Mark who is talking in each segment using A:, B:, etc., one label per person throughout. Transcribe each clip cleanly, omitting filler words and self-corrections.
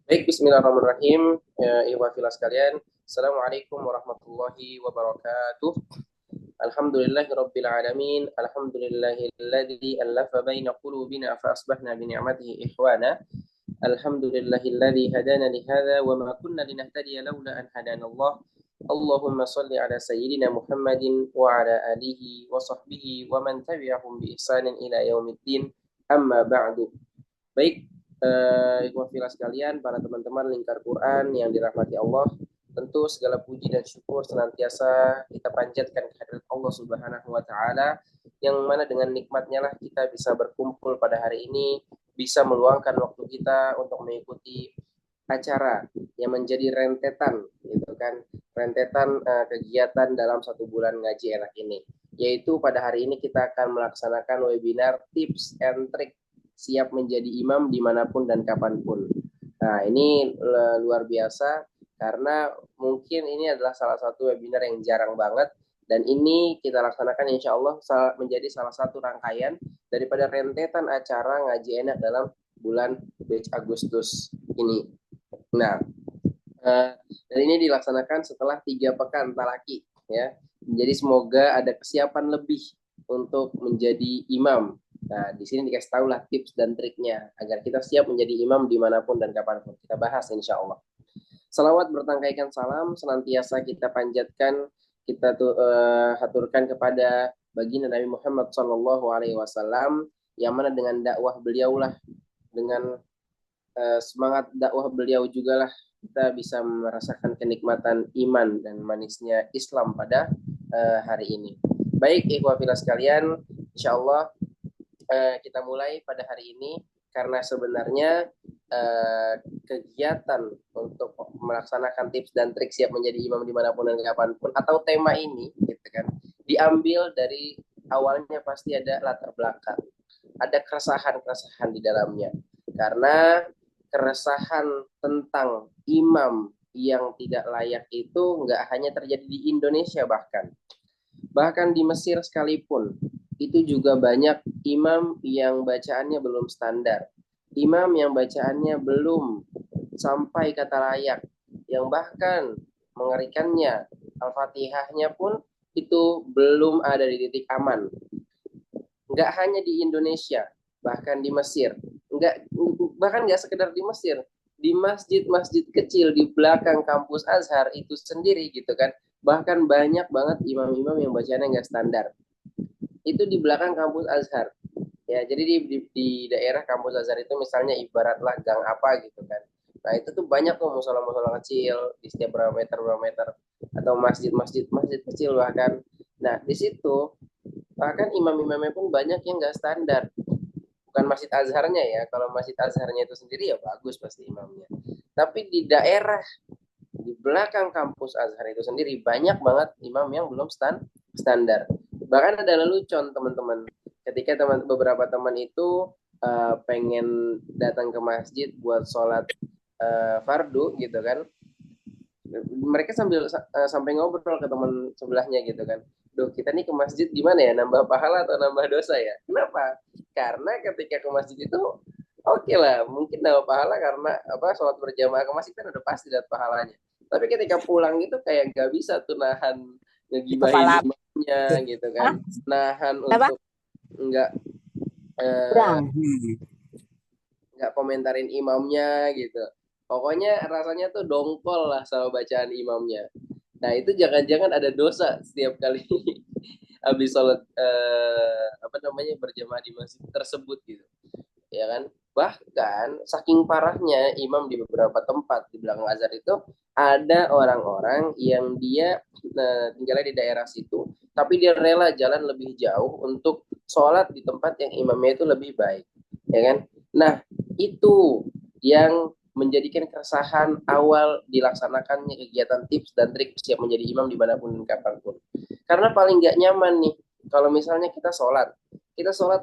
A: Baik, bismillahirrahmanirrahim. Ikhwatilah sekalian, Assalamualaikum warahmatullahi wabarakatuh. Alhamdulillahirabbil alamin. Alhamdulillahilladzi allafa baina qulubina fa asbahna bi ni'matihi ikhwana. Alhamdulillahilladzi hadana li hadza wa ma kunna linahtadiya laula an hadana Allah. Allahumma shalli ala sayyidina Muhammadin wa ala alihi wa sahbihi wa man tabi'ahum bi ihsanin ila yaumiddin. Amma ba'du. Baik, ikhwafillah sekalian, para teman-teman lingkar Quran yang dirahmati Allah, tentu segala puji dan syukur senantiasa kita panjatkan kehadirat Allah Subhanahu wa taala, yang mana dengan nikmatnya lah kita bisa berkumpul pada hari ini, bisa meluangkan waktu kita untuk mengikuti acara yang menjadi rentetan gitu kan, rentetan kegiatan dalam satu bulan ngaji enak ini, yaitu pada hari ini kita akan melaksanakan webinar tips and trick siap menjadi imam dimanapun dan kapanpun. Nah, ini luar biasa karena mungkin ini adalah salah satu webinar yang jarang banget, dan ini kita laksanakan insya Allah menjadi salah satu rangkaian daripada rentetan acara ngaji enak dalam bulan Agustus ini. Nah, dan ini dilaksanakan setelah 3 pekan talaki ya. Jadi semoga ada kesiapan lebih untuk menjadi imam. Nah, di sini dikasih tahu lah tips dan triknya agar kita siap menjadi imam dimanapun dan kapanpun. Kita bahas insya Allah. Salawat bertangkaikan salam senantiasa kita panjatkan, kita haturkan kepada baginda Nabi Muhammad Sallallahu Alaihi Wasallam, yang mana dengan dakwah beliau lah, dengan semangat dakwah beliau juga lah kita bisa merasakan kenikmatan iman dan manisnya Islam pada hari ini. Baik, ikhwafillah sekalian, insya Allah kita mulai pada hari ini, karena sebenarnya kegiatan untuk melaksanakan tips dan trik siap menjadi imam dimanapun dan kapanpun, atau tema ini gitu kan, diambil dari awalnya pasti ada latar belakang, ada keresahan-keresahan di dalamnya, karena keresahan tentang imam yang tidak layak itu nggak hanya terjadi di Indonesia, bahkan di Mesir sekalipun itu juga banyak imam yang bacaannya belum standar, imam yang bacaannya belum sampai kata layak, yang bahkan mengerikannya Al-Fatihahnya pun itu belum ada di titik aman. Nggak hanya di Indonesia, bahkan di Mesir, bahkan nggak sekedar di Mesir, di masjid-masjid kecil di belakang kampus Azhar itu sendiri gitu kan, bahkan banyak banget imam-imam yang bacaannya nggak standar, itu di belakang kampus Azhar ya. Jadi di daerah kampus Azhar itu misalnya ibaratlah gang apa gitu kan, nah itu tuh banyak tuh musola-musola kecil di setiap berapa meter, atau masjid kecil bahkan. Nah di situ bahkan imam-imamnya pun banyak yang nggak standar, bukan masjid Azharnya ya, kalau masjid Azharnya itu sendiri ya bagus pasti imamnya, tapi di daerah di belakang kampus Azhar itu sendiri banyak banget imam yang belum standar. Bahkan ada lelucon teman-teman, ketika beberapa teman itu pengen datang ke masjid buat sholat fardu gitu kan, mereka sampai ngobrol ke teman sebelahnya gitu kan, duh kita nih ke masjid gimana ya, nambah pahala atau nambah dosa ya. Kenapa? Karena ketika ke masjid itu oke lah, mungkin nambah pahala karena apa, sholat berjamaah ke masjid kan udah pasti dapat pahalanya, tapi ketika pulang itu kayak gak bisa tuh nahan ngegibahin
B: Kepala
A: imamnya gitu
B: Hah?
A: kan, nahan
B: Apa?
A: untuk nggak eh,
B: Kurang.
A: nggak komentarin imamnya gitu. Pokoknya rasanya tuh dongkol lah sama bacaan imamnya. Nah itu jangan-jangan ada dosa setiap kali habis sholat apa namanya berjamaah di masjid tersebut gitu, ya kan. Bahkan saking parahnya imam di beberapa tempat di belakang Azhar itu, ada orang-orang yang dia tinggalnya di daerah situ, tapi dia rela jalan lebih jauh untuk sholat di tempat yang imamnya itu lebih baik, ya kan. Nah itu yang menjadikan keresahan awal dilaksanakannya kegiatan tips dan trik siap menjadi imam dimanapun dan kapanpun. Karena paling nggak nyaman nih kalau misalnya kita sholat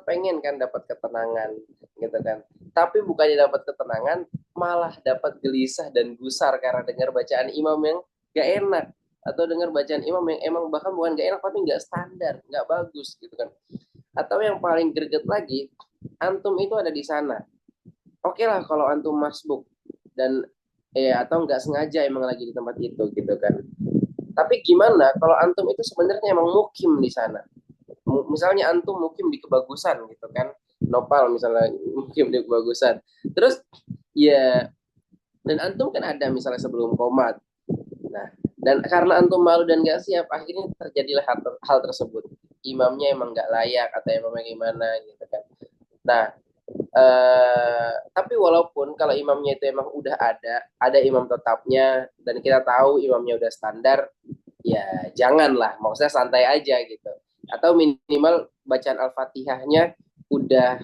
A: pengen kan dapat ketenangan gitu kan, tapi bukannya dapat ketenangan, malah dapat gelisah dan gusar karena dengar bacaan imam yang gak enak, atau dengar bacaan imam yang emang bahkan bukan gak enak tapi gak standar, gak bagus gitu kan. Atau yang paling greget lagi, antum itu ada di sana, oke lah kalau antum masbuk dan atau nggak sengaja emang lagi di tempat itu gitu kan. Tapi gimana kalau antum itu sebenarnya emang mukim di sana? Misalnya antum mukim di Kebagusan gitu kan, Nopal misalnya mukim di Kebagusan. Terus ya, dan antum kan ada misalnya sebelum komat. Nah, dan karena antum malu dan gak siap, akhirnya terjadilah hal tersebut. Imamnya emang nggak layak atau emang gimana gitu kan. Nah, tapi walaupun kalau imamnya itu emang udah ada imam tetapnya dan kita tahu imamnya udah standar, ya janganlah, maksudnya santai aja gitu. Atau minimal bacaan Al-Fatihahnya udah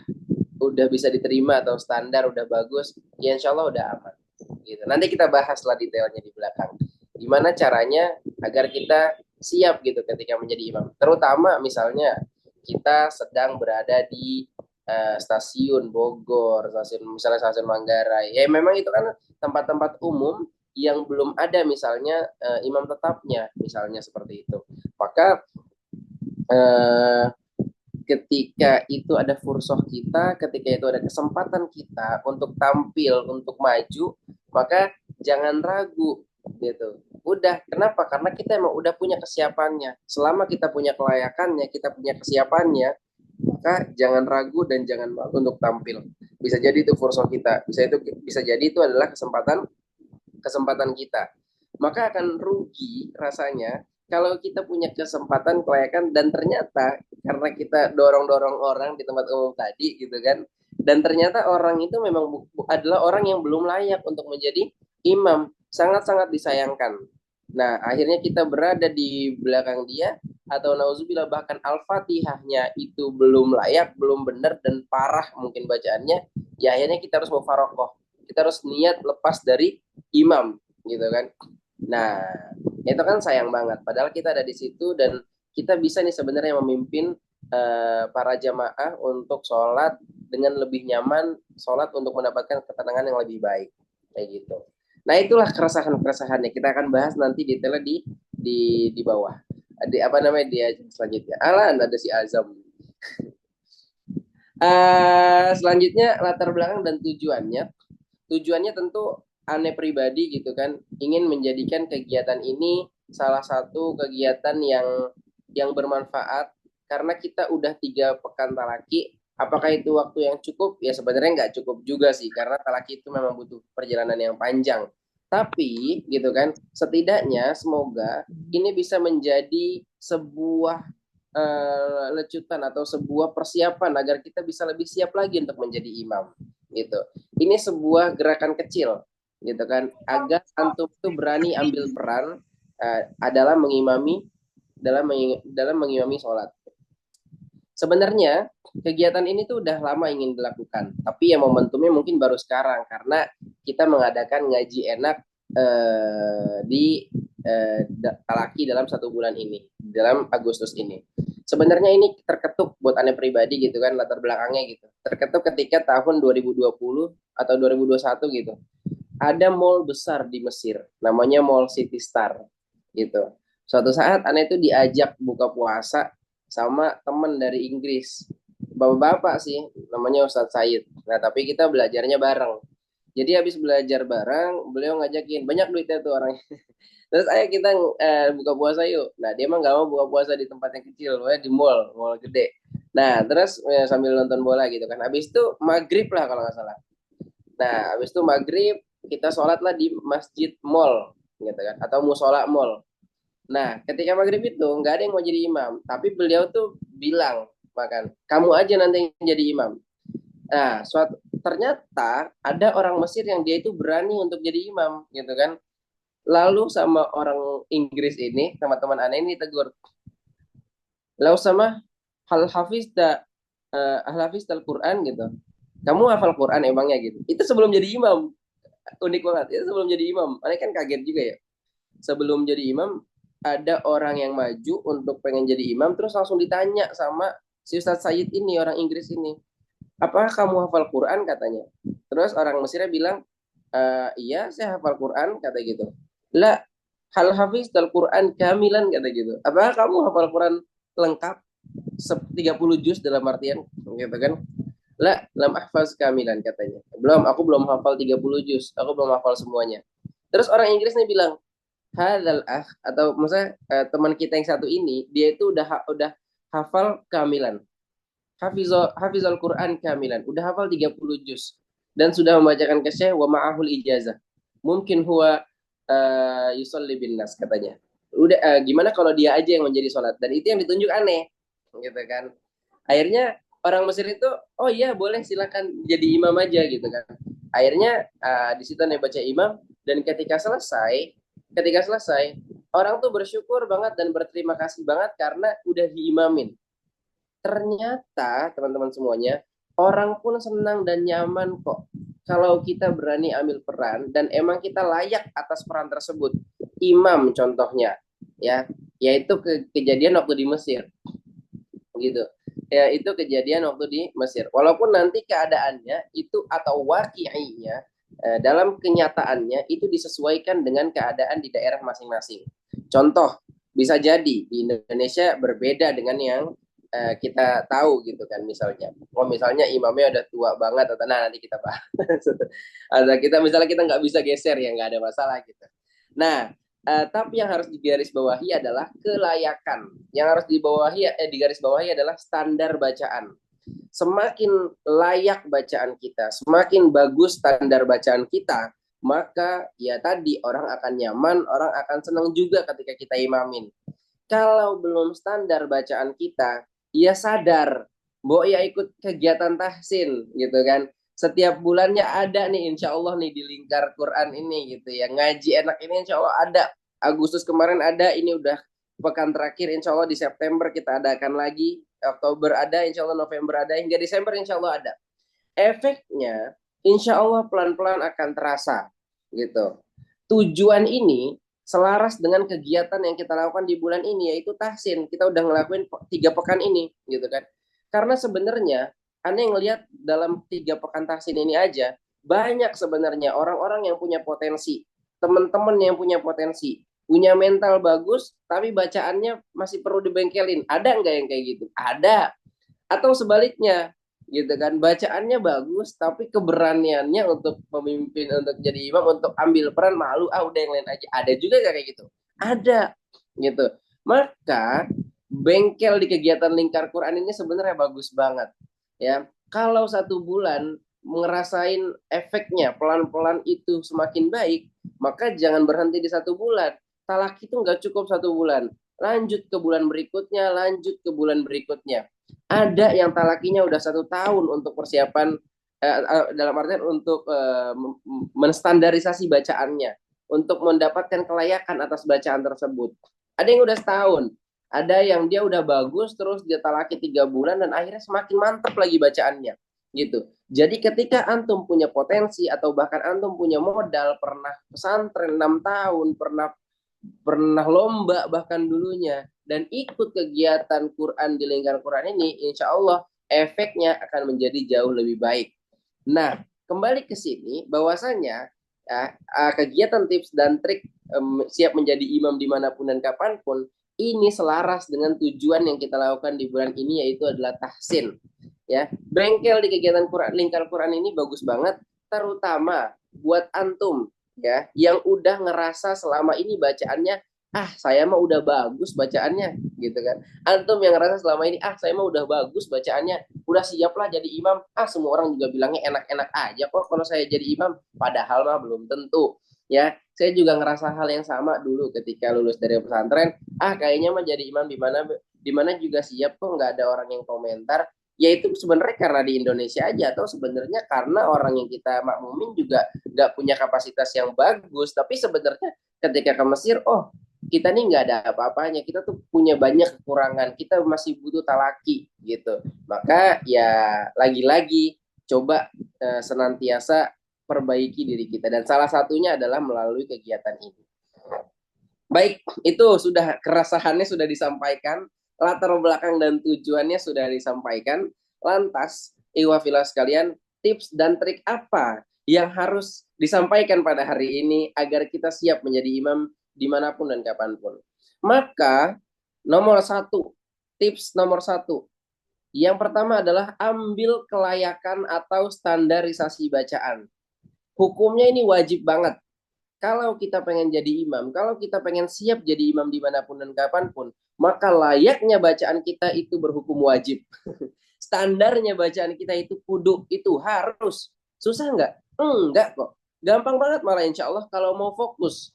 A: udah bisa diterima atau standar udah bagus, ya insya Allah udah aman. Gitu. Nanti kita bahaslah detailnya di belakang. Gimana caranya agar kita siap gitu ketika menjadi imam. Terutama misalnya kita sedang berada di stasiun Bogor, stasiun misalnya stasiun Manggarai. Ya memang itu kan tempat-tempat umum yang belum ada misalnya imam tetapnya, misalnya seperti itu. Maka eh, ketika itu ada fursoh kita, ketika itu ada kesempatan kita untuk tampil, untuk maju, maka jangan ragu gitu. Udah, kenapa? Karena kita emang udah punya kesiapannya. Selama kita punya kelayakannya, kita punya kesiapannya, maka jangan ragu dan jangan malu untuk tampil. Bisa jadi itu fursoh kita, bisa jadi itu adalah kesempatan kesempatan kita. Maka akan rugi rasanya kalau kita punya kesempatan kelayakan dan ternyata karena kita dorong-dorong orang di tempat umum tadi gitu kan, dan ternyata orang itu memang adalah orang yang belum layak untuk menjadi imam, sangat-sangat disayangkan. Nah, akhirnya kita berada di belakang dia atau nauzubillah bahkan Al-Fatihahnya itu belum layak, belum benar dan parah mungkin bacaannya, ya akhirnya kita harus mufarokoh. Kita harus niat lepas dari imam gitu kan. Nah, itu kan sayang banget. Padahal kita ada di situ dan kita bisa nih sebenarnya memimpin para jamaah untuk sholat dengan lebih nyaman, sholat untuk mendapatkan ketenangan yang lebih baik, kayak gitu. Nah, itulah keresahan-keresahannya. Kita akan bahas nanti detailnya di bawah. Di apa namanya dia selanjutnya. Alan ada si Azam. Selanjutnya latar belakang dan tujuannya. Tujuannya tentu aneh pribadi gitu kan, ingin menjadikan kegiatan ini salah satu kegiatan yang bermanfaat karena kita udah 3 pekan talaki. Apakah itu waktu yang cukup? Ya sebenarnya nggak cukup juga sih karena talaki itu memang butuh perjalanan yang panjang. Tapi gitu kan, setidaknya semoga ini bisa menjadi sebuah lecutan atau sebuah persiapan agar kita bisa lebih siap lagi untuk menjadi imam gitu. Ini sebuah gerakan kecil gitu kan agar antum itu berani ambil peran adalah mengimami dalam mengimami sholat. Sebenarnya kegiatan ini tuh udah lama ingin dilakukan, tapi ya momentumnya mungkin baru sekarang karena kita mengadakan ngaji enak di talaki dalam 1 bulan ini, dalam Agustus ini. Sebenarnya ini terketuk buat aneh pribadi gitu kan latar belakangnya gitu. Terketuk ketika tahun 2020 atau 2021 gitu. Ada mall besar di Mesir, namanya Mall City Star gitu. Suatu saat aneh itu diajak buka puasa sama teman dari Inggris. Bapak-bapak sih, namanya Ustadz Said. Nah, tapi kita belajarnya bareng. Jadi habis belajar bareng, beliau ngajakin, banyak duitnya tuh orang. Terus ayo kita buka puasa yuk. Nah dia mah nggak mau buka puasa di tempat yang kecil, di mall, mall gede. Nah terus sambil nonton bola gitu kan. Habis itu maghrib lah kalau nggak salah. Nah habis itu maghrib kita sholat lah di masjid mall gitu kan, atau musola mall. Nah ketika maghrib itu nggak ada yang mau jadi imam, tapi beliau tuh bilang makan, kamu aja nanti yang jadi imam. Nah ternyata ada orang Mesir yang dia itu berani untuk jadi imam gitu kan. Lalu sama orang Inggris ini, sama teman aneh ini tegur. Lalu sama hal hafiz al Quran gitu. Kamu hafal Quran emangnya gitu. Itu sebelum jadi imam. Unik banget. Itu sebelum jadi imam. Aneh kan kaget juga ya. Sebelum jadi imam, ada orang yang maju untuk pengen jadi imam, terus langsung ditanya sama si Ustadz Said ini, orang Inggris ini. Apakah kamu hafal Quran katanya. Terus orang Mesirnya bilang, iya saya hafal Quran kata gitu. Lah hal hafiz al Quran kamilan kata gitu. Apakah kamu hafal Quran lengkap 30 juz dalam artian gitu kan? Lah lam ahfaz kamilan katanya. Aku belum hafal 30 juz. Aku belum hafal semuanya. Terus orang Inggris nih bilang, hadal atau maksudnya teman kita yang satu ini, dia itu udah hafal kehamilan. Hafizul Quran kehamilan, udah hafal 30 juz dan sudah membacakan ke Syekh wa ma'ahul ijazah. Mungkin huwa yusolli bin nas katanya. Udah gimana kalau dia aja yang menjadi sholat, dan itu yang ditunjuk aneh gitu kan. Akhirnya orang Mesir itu, oh iya boleh silakan jadi imam aja gitu kan. Akhirnya di situ nih baca imam, dan ketika selesai orang tuh bersyukur banget dan berterima kasih banget karena udah diimamin. Ternyata teman-teman semuanya, orang pun senang dan nyaman kok kalau kita berani ambil peran dan emang kita layak atas peran tersebut. Imam contohnya, ya, yaitu kejadian waktu di Mesir, gitu. Ya, itu kejadian waktu di Mesir. Walaupun nanti keadaannya itu atau waqi'inya dalam kenyataannya itu disesuaikan dengan keadaan di daerah masing-masing. Contoh, bisa jadi di Indonesia berbeda dengan yang kita tahu gitu kan, misalnya. Oh, misalnya imamnya udah tua banget, atau nah nanti kita bahas. Atau kita misalnya kita nggak bisa geser, ya nggak ada masalah gitu. Nah, tapi yang harus digarisbawahi adalah kelayakan. Yang harus digarisbawahi adalah standar bacaan. Semakin layak bacaan kita, semakin bagus standar bacaan kita, maka ya tadi orang akan nyaman, orang akan senang juga ketika kita imamin. Kalau belum standar bacaan kita, ya sadar, Mbok ya ikut kegiatan tahsin gitu kan. Setiap bulannya ada nih, insya Allah nih di lingkar Quran ini gitu ya. Ngaji enak ini insya Allah ada. Agustus kemarin ada, ini udah pekan terakhir, insya Allah di September kita adakan lagi. Oktober ada, insya Allah November ada, hingga Desember insya Allah ada. Efeknya insya Allah pelan-pelan akan terasa gitu. Tujuan ini selaras dengan kegiatan yang kita lakukan di bulan ini, yaitu tahsin. Kita udah ngelakuin 3 pekan ini gitu kan. Karena sebenarnya aneh ngelihat dalam 3 pekan tahsin ini aja banyak sebenarnya orang-orang yang punya potensi, teman-teman yang punya potensi, punya mental bagus, tapi bacaannya masih perlu dibengkelin. Ada nggak yang kayak gitu? Ada. Atau sebaliknya, gitu kan, bacaannya bagus tapi keberaniannya untuk memimpin, untuk jadi imam, untuk ambil peran malu, udah yang lain aja. Ada juga kayak gitu, ada gitu. Maka bengkel di kegiatan lingkar Quran ini sebenarnya bagus banget ya. Kalau 1 bulan ngerasain efeknya pelan-pelan itu semakin baik, maka jangan berhenti di 1 bulan. Talak itu nggak cukup 1 bulan, lanjut ke bulan berikutnya, lanjut ke bulan berikutnya. Ada yang talakinya udah 1 tahun untuk persiapan, dalam artian untuk menstandarisasi bacaannya, untuk mendapatkan kelayakan atas bacaan tersebut. Ada yang udah setahun, ada yang dia udah bagus terus dia talaki 3 bulan dan akhirnya semakin mantap lagi bacaannya gitu. Jadi ketika antum punya potensi atau bahkan antum punya modal, pernah pesantren 6 tahun, pernah pernah lomba bahkan dulunya, dan ikut kegiatan Quran di lingkaran Quran ini, insya Allah efeknya akan menjadi jauh lebih baik. Nah, kembali ke sini bahwasanya ya, kegiatan tips dan trik siap menjadi imam dimanapun dan kapanpun ini selaras dengan tujuan yang kita lakukan di bulan ini, yaitu adalah tahsin. Ya, bengkel di kegiatan Quran, lingkar Quran ini bagus banget, terutama buat antum ya yang udah ngerasa selama ini bacaannya, saya mah udah bagus bacaannya gitu kan. Antum yang ngerasa selama ini, saya mah udah bagus bacaannya, udah siap lah jadi imam, semua orang juga bilangnya enak-enak aja kok kalau saya jadi imam, padahal mah belum tentu ya. Saya juga ngerasa hal yang sama dulu ketika lulus dari pesantren, kayaknya mah jadi imam di mana juga siap kok, nggak ada orang yang komentar. Yaitu sebenarnya karena di Indonesia aja, atau sebenarnya karena orang yang kita makmumin juga nggak punya kapasitas yang bagus. Tapi sebenarnya ketika ke Mesir, kita nih nggak ada apa-apanya, kita tuh punya banyak kekurangan, kita masih butuh talaki gitu. Maka ya lagi-lagi coba senantiasa perbaiki diri kita, dan salah satunya adalah melalui kegiatan ini. Baik, itu sudah keresahannya sudah disampaikan, latar belakang dan tujuannya sudah disampaikan. Lantas, iwafila sekalian, tips dan trik apa yang harus disampaikan pada hari ini agar kita siap menjadi imam dimanapun dan kapanpun? Maka, tips nomor satu, yang pertama adalah ambil kelayakan atau standarisasi bacaan. Hukumnya ini wajib banget. Kalau kita pengen jadi imam, kalau kita pengen siap jadi imam dimanapun dan kapanpun, maka layaknya bacaan kita itu berhukum wajib. Standarnya bacaan kita itu kudu, itu harus. Susah nggak? Enggak kok. Gampang banget malah insya Allah kalau mau fokus,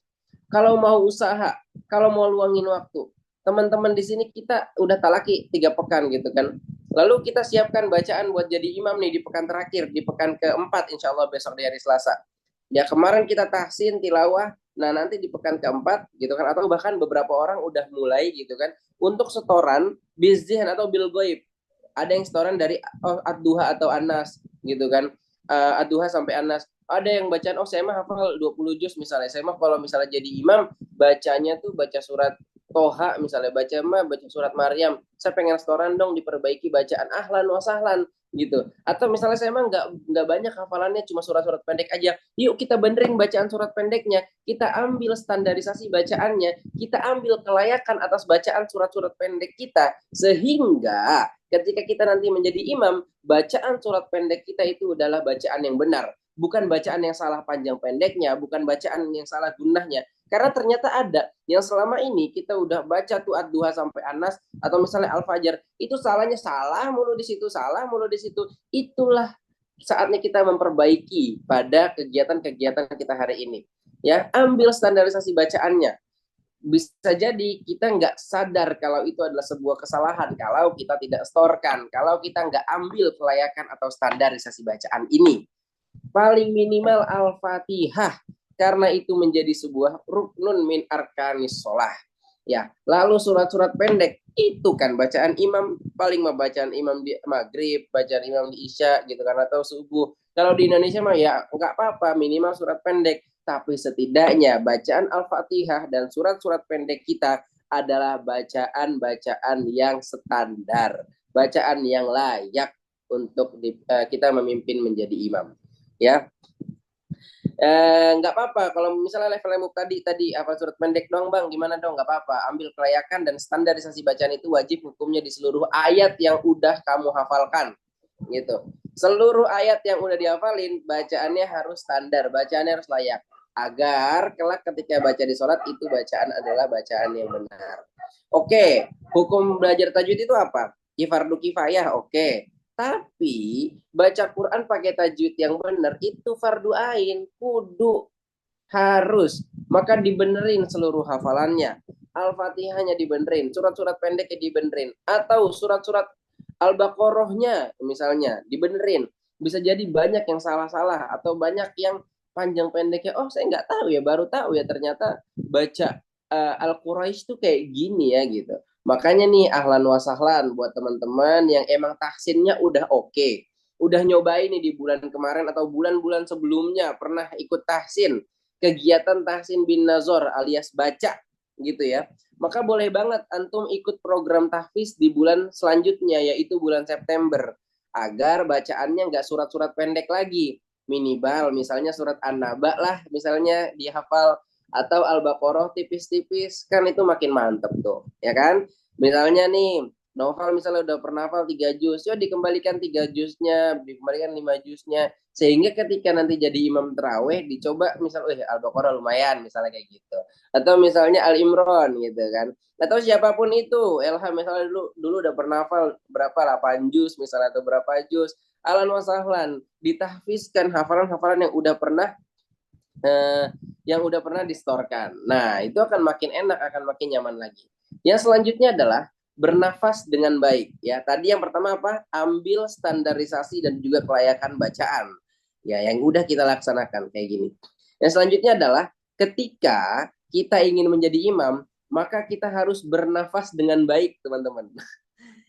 A: kalau mau usaha, kalau mau luangin waktu. Teman-teman di sini kita udah talaki 3 pekan gitu kan. Lalu kita siapkan bacaan buat jadi imam nih di pekan terakhir, di pekan keempat insya Allah besok di hari Selasa. Ya kemarin kita tahsin tilawah, nah nanti di pekan keempat gitu kan, atau bahkan beberapa orang udah mulai gitu kan untuk setoran bizzihan atau bil goib. Ada yang setoran dari ad-duha atau anas gitu kan, ad-duha sampai anas. Ada yang bacaan, oh saya mah hafal 20 juz misalnya, saya mah kalau misalnya jadi imam bacanya tuh baca surat Toha misalnya, baca surat Maryam, saya pengen setoran dong diperbaiki bacaan ahlan wa sahlan gitu. Atau misalnya saya emang nggak banyak hafalannya, cuma surat-surat pendek aja, yuk kita benerin bacaan surat pendeknya, kita ambil standarisasi bacaannya, kita ambil kelayakan atas bacaan surat-surat pendek kita, sehingga ketika kita nanti menjadi imam, bacaan surat pendek kita itu adalah bacaan yang benar, bukan bacaan yang salah panjang pendeknya, bukan bacaan yang salah gunnahnya. Karena ternyata ada yang selama ini kita udah baca tuh ad-duha sampai anas atau misalnya al-fajar, itu salahnya salah mulu di situ, salah mulu di situ. Itulah saatnya kita memperbaiki pada kegiatan-kegiatan kita hari ini. Ya, ambil standarisasi bacaannya. Bisa jadi kita nggak sadar kalau itu adalah sebuah kesalahan kalau kita tidak setorkan, kalau kita nggak ambil kelayakan atau standarisasi bacaan ini. Paling minimal Al-Fatihah, karena itu menjadi sebuah ruknun min arkanis sholah. Ya, lalu surat-surat pendek itu kan bacaan imam, paling mah bacaan imam di maghrib, bacaan imam di isya gitu kan, atau subuh. Kalau di Indonesia mah ya nggak apa-apa, minimal surat pendek. Tapi setidaknya bacaan Al-Fatihah dan surat-surat pendek kita adalah bacaan-bacaan yang standar, bacaan yang layak untuk kita memimpin menjadi imam. Ya, nggak apa-apa kalau misalnya levelnya tadi apa surat pendek dong bang, gimana dong, nggak apa-apa, ambil kelayakan dan standarisasi bacaan itu wajib hukumnya di seluruh ayat yang udah kamu hafalkan gitu. Seluruh ayat yang udah dihafalin bacaannya harus standar, bacaannya harus layak, agar kelak ketika baca di sholat itu bacaan adalah bacaan yang benar. Oke, hukum belajar tajwid itu apa? Fardu kifayah, oke. Tapi baca Quran pakai tajwid yang benar itu fardu ain, kudu, harus. Maka dibenerin seluruh hafalannya. Al-Fatihahnya dibenerin, surat-surat pendeknya dibenerin, atau surat-surat Al-Baqarahnya misalnya dibenerin. Bisa jadi banyak yang salah-salah atau banyak yang panjang pendeknya. Oh, saya nggak tahu ya, baru tahu ya ternyata baca Al-Quraisy tuh kayak gini ya gitu. Makanya nih ahlan wasahlan buat teman-teman yang emang tahsinnya udah oke. Udah nyobain nih di bulan kemarin atau bulan-bulan sebelumnya pernah ikut tahsin, kegiatan tahsin bin nazor alias baca gitu ya. Maka boleh banget antum ikut program tahfiz di bulan selanjutnya yaitu bulan September, agar bacaannya nggak surat-surat pendek lagi. Minimal misalnya surat An-Naba lah misalnya dihafal, atau Al-Baqarah tipis-tipis, kan itu makin mantep tuh ya kan. Misalnya nih novel misalnya udah pernah hafal 3 juz, ya dikembalikan 3 juznya, dikembalikan 5 juznya, sehingga ketika nanti jadi imam terawih dicoba misal Al-Baqarah lumayan misalnya kayak gitu, atau misalnya Al-Imran gitu kan, atau siapapun itu Elham misalnya dulu dulu udah pernah hafal berapa 8 juz misalnya atau berapa juz, alan wasahlan ditahfizkan hafalan-hafalan yang udah pernah distorkan. Nah, itu akan makin enak, akan makin nyaman lagi. Yang selanjutnya adalah bernafas dengan baik. Ya, tadi yang pertama apa? Ambil standarisasi dan juga kelayakan bacaan. Ya, yang udah kita laksanakan kayak gini. Yang selanjutnya adalah ketika kita ingin menjadi imam, maka kita harus bernafas dengan baik, teman-teman.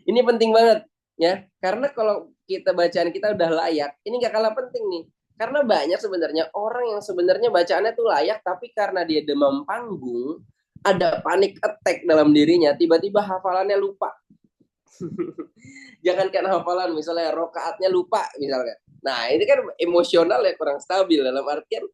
A: Ini penting banget ya, karena kalau kita bacaan kita udah layak, ini gak kalah penting nih. Karena banyak sebenarnya orang yang sebenarnya bacaannya tuh layak, tapi karena dia demam panggung, ada panic attack dalam dirinya, tiba-tiba hafalannya lupa. Jangan kan hafalan, misalnya rokaatnya lupa misalnya. Nah ini kan emosional ya, kurang stabil, dalam artian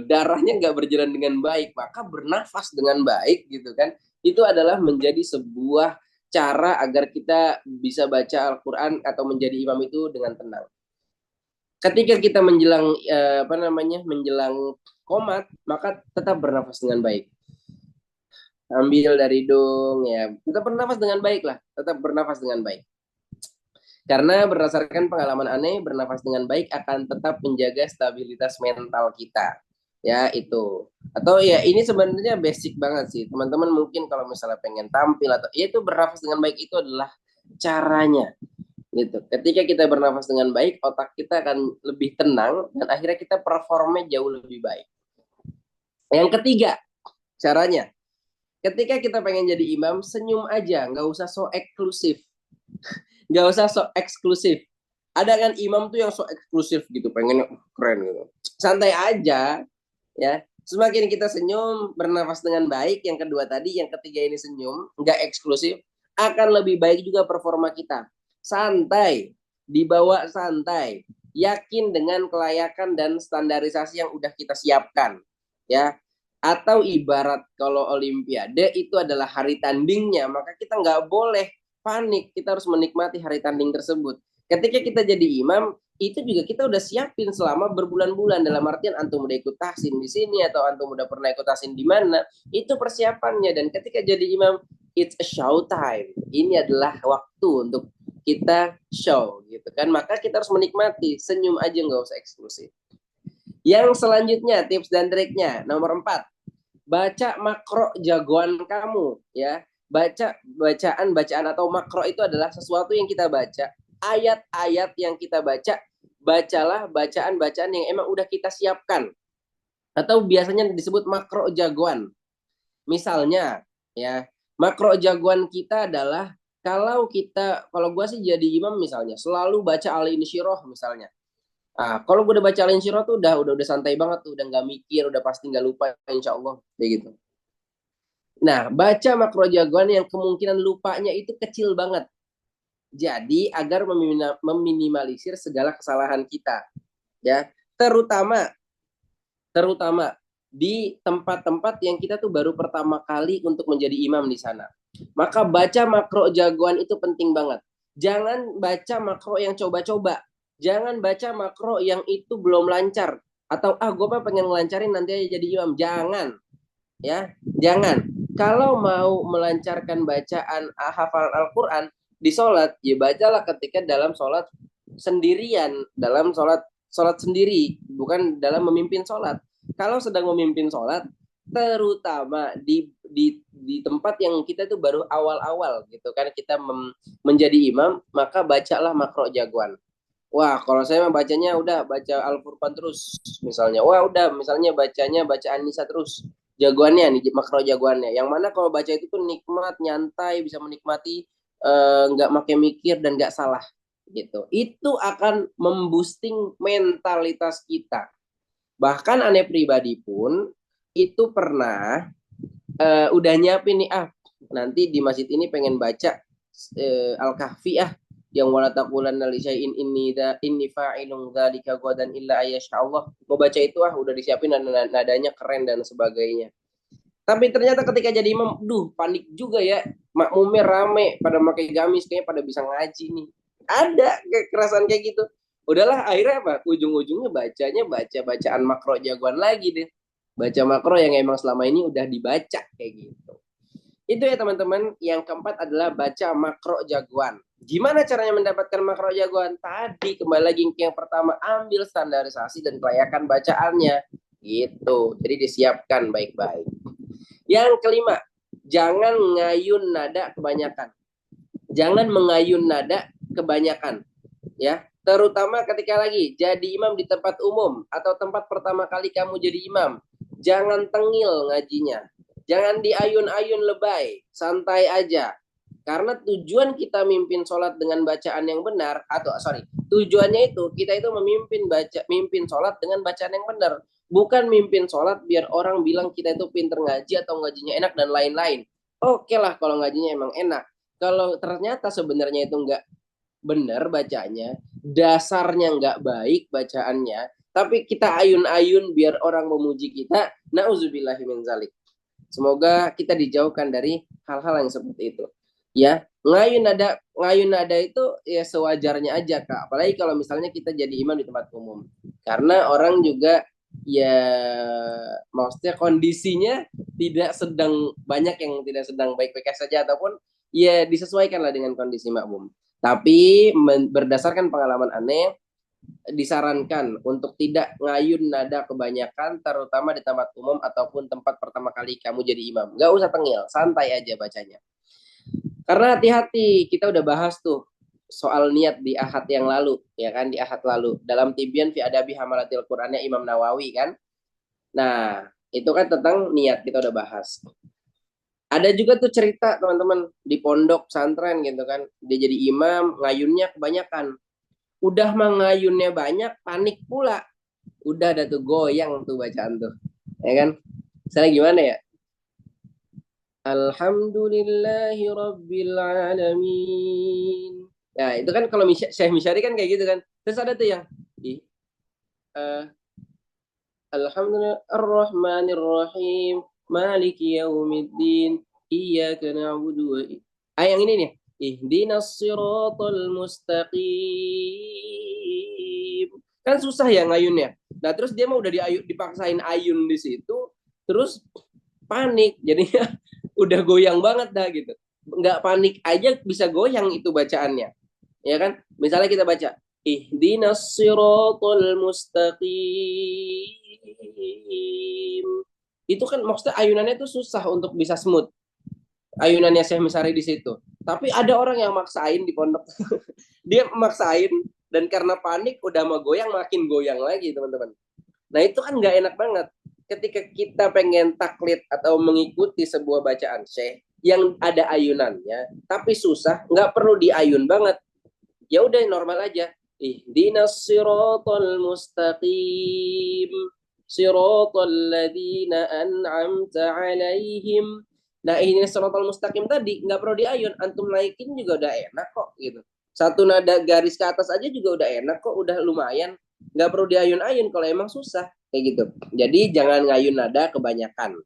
A: darahnya nggak berjalan dengan baik. Maka bernafas dengan baik gitu kan, itu adalah menjadi sebuah cara agar kita bisa baca Al-Quran atau menjadi imam itu dengan tenang. Ketika kita menjelang menjelang komat, maka tetap bernafas dengan baik. Ambil dari hidung ya, tetap bernafas dengan baik lah, tetap bernafas dengan baik. Karena berdasarkan pengalaman aneh, bernafas dengan baik akan tetap menjaga stabilitas mental kita. Ya, itu. Atau ya ini sebenarnya basic banget sih. Teman-teman mungkin kalau misalnya pengen tampil atau ya itu bernafas dengan baik itu adalah caranya gitu. Ketika kita bernafas dengan baik, otak kita akan lebih tenang dan akhirnya kita performnya jauh lebih baik. Yang ketiga, caranya. Ketika kita pengen jadi imam, senyum aja, nggak usah so eksklusif. Nggak usah so eksklusif. Ada kan imam tuh yang so eksklusif gitu, pengen keren gitu. Santai aja, ya. Semakin kita senyum, bernafas dengan baik, yang kedua tadi, yang ketiga ini senyum, nggak eksklusif, akan lebih baik juga performa kita. Santai, dibawa santai, yakin dengan kelayakan dan standarisasi yang udah kita siapkan, ya. Atau ibarat kalau Olimpiade itu adalah hari tandingnya, maka kita nggak boleh panik, kita harus menikmati hari tanding tersebut. Ketika kita jadi imam, itu juga kita udah siapin selama berbulan-bulan, dalam artian antum udah ikut tahsin di sini atau antum udah pernah ikut tahsin di mana, itu persiapannya. Dan ketika jadi imam, it's a show time. Ini adalah waktu untuk kita show gitu kan, maka kita harus menikmati, senyum aja, nggak usah eksklusif. Yang selanjutnya tips dan triknya nomor 4, baca makro jagoan kamu ya. Bacaan atau makro itu adalah sesuatu yang kita baca, ayat-ayat yang kita baca. Bacalah bacaan-bacaan yang emang udah kita siapkan atau biasanya disebut makro jagoan. Misalnya ya, makro jagoan kita adalah kalau gue sih jadi imam misalnya selalu baca Al-Insyirah misalnya. Kalau gue udah baca Al-Insyirah tuh udah santai banget tuh, udah nggak mikir, udah pasti nggak lupa insya Allah kayak gitu. Nah, baca makro jagoan yang kemungkinan lupanya itu kecil banget. Jadi agar meminimalisir segala kesalahan kita, ya. Terutama di tempat-tempat yang kita tuh baru pertama kali untuk menjadi imam di sana. Maka baca makro jagoan itu penting banget. Jangan baca makro yang coba-coba. Jangan baca makro yang itu belum lancar. Atau gue mah pengen ngelancarin nanti aja jadi imam. Jangan. Ya, jangan. Kalau mau melancarkan bacaan hafal Al-Quran di sholat, ya bacalah ketika dalam sholat sendirian, dalam sholat sendiri, bukan dalam memimpin sholat. Kalau sedang memimpin sholat, terutama di tempat yang kita itu baru awal-awal gitu kan, kita menjadi imam, maka bacalah makro jagoan. Wah, kalau saya mah bacanya udah baca Al-Furqan terus misalnya. Wah, udah misalnya bacanya bacaan Nisa terus. Jagoannya nih, makro jagoannya. Yang mana kalau baca itu tuh nikmat, nyantai, bisa menikmati, nggak pakai mikir dan nggak salah gitu. Itu akan memboosting mentalitas kita. Bahkan aneh pribadi pun itu pernah udah nyiapin nih, nanti di masjid ini pengen baca Al-Kahfi yang wala taqulanna li syai'in inni fa'ilun dzalika ghadan illa ayyasha Allah. Mau baca itu udah disiapin nadanya keren dan sebagainya. Tapi ternyata ketika jadi imam, panik juga ya. Makmumnya rame, pada pakai gamis, kayaknya pada bisa ngaji nih. Ada kekerasan kayak gitu. Udahlah, akhirnya apa? Ujung-ujungnya baca bacaan makro jagoan lagi deh. Baca makro yang emang selama ini udah dibaca kayak gitu. Itu ya teman-teman. Yang keempat adalah baca makro jagoan. Gimana caranya mendapatkan makro jagoan? Tadi kembali lagi yang pertama, ambil standarisasi dan kelayakan bacaannya. Gitu. Jadi disiapkan baik-baik. Yang kelima, jangan ngayun nada kebanyakan. Jangan mengayun nada kebanyakan. Ya, terutama ketika lagi jadi imam di tempat umum atau tempat pertama kali kamu jadi imam. Jangan tengil ngajinya. Jangan diayun-ayun lebay, santai aja. Karena tujuan kita mimpin sholat dengan bacaan yang benar, tujuannya itu kita itu mimpin sholat dengan bacaan yang benar. Bukan mimpin sholat biar orang bilang kita itu pinter ngaji atau ngajinya enak dan lain-lain. Oke lah kalau ngajinya emang enak. Kalau ternyata sebenarnya itu nggak benar bacanya, dasarnya nggak baik bacaannya, tapi kita ayun-ayun biar orang memuji kita, na'udzubillahi min zalik. Semoga kita dijauhkan dari hal-hal yang seperti itu. Ya, ngayun nada itu ya sewajarnya aja Kak. Apalagi kalau misalnya kita jadi imam di tempat umum. Karena orang juga ya maksudnya kondisinya tidak sedang banyak yang tidak sedang baik-baik saja ataupun ya disesuaikan lah dengan kondisi makmum. Tapi berdasarkan pengalaman aneh disarankan untuk tidak ngayun nada kebanyakan terutama di tempat umum ataupun tempat pertama kali kamu jadi imam. Gak usah tengil, santai aja bacanya. Karena hati-hati, kita udah bahas tuh soal niat di ahad yang lalu, ya kan, di ahad lalu. Dalam Tibyan fi adabi hamalatil Qur'annya Imam Nawawi kan. Nah, itu kan tentang niat kita udah bahas. Ada juga tuh cerita teman-teman di pondok pesantren gitu kan. Dia jadi imam, ngayunnya kebanyakan. Udah mengayunnya banyak, panik pula. Udah ada tuh goyang tuh bacaan tuh. Ya kan? Misalnya gimana ya? Alhamdulillahi Rabbil Alamin. Nah, itu kan kalau Syekh Misyari kan kayak gitu kan. Terus ada tuh yang uh, Alhamdulillah Ar-Rahmanir Rahim Maliki Yaumiddin Iyyaka na'budu wa yang ini nih. Ihdinas siratal mustaqim. Kan susah ya ngayunnya. Nah, terus dia mau udah dipaksain ayun di situ, terus panik. Jadinya udah goyang banget dah gitu. Nggak panik aja bisa goyang itu bacaannya. Ya kan? Misalnya kita baca Ihdinas siratal mustaqim. Itu kan maksudnya ayunannya itu susah untuk bisa smooth. Ayunannya Syekh Misari di situ. Tapi ada orang yang maksain di pondok. Dia maksain dan karena panik udah mau goyang makin goyang lagi teman-teman. Nah itu kan nggak enak banget. Ketika kita pengen taklid atau mengikuti sebuah bacaan Syekh yang ada ayunannya, tapi susah, nggak perlu diayun banget. Ya udah normal aja. Ihdinas siratal mustaqim. Siratal ladzina an'amta alaihim. Nah ini siratal mustaqim tadi nggak perlu diayun. Antum naikin juga udah enak kok gitu. Satu nada garis ke atas aja juga udah enak kok, udah lumayan. Nggak perlu diayun-ayun kalau emang susah kayak gitu. Jadi jangan ngayun nada kebanyakan.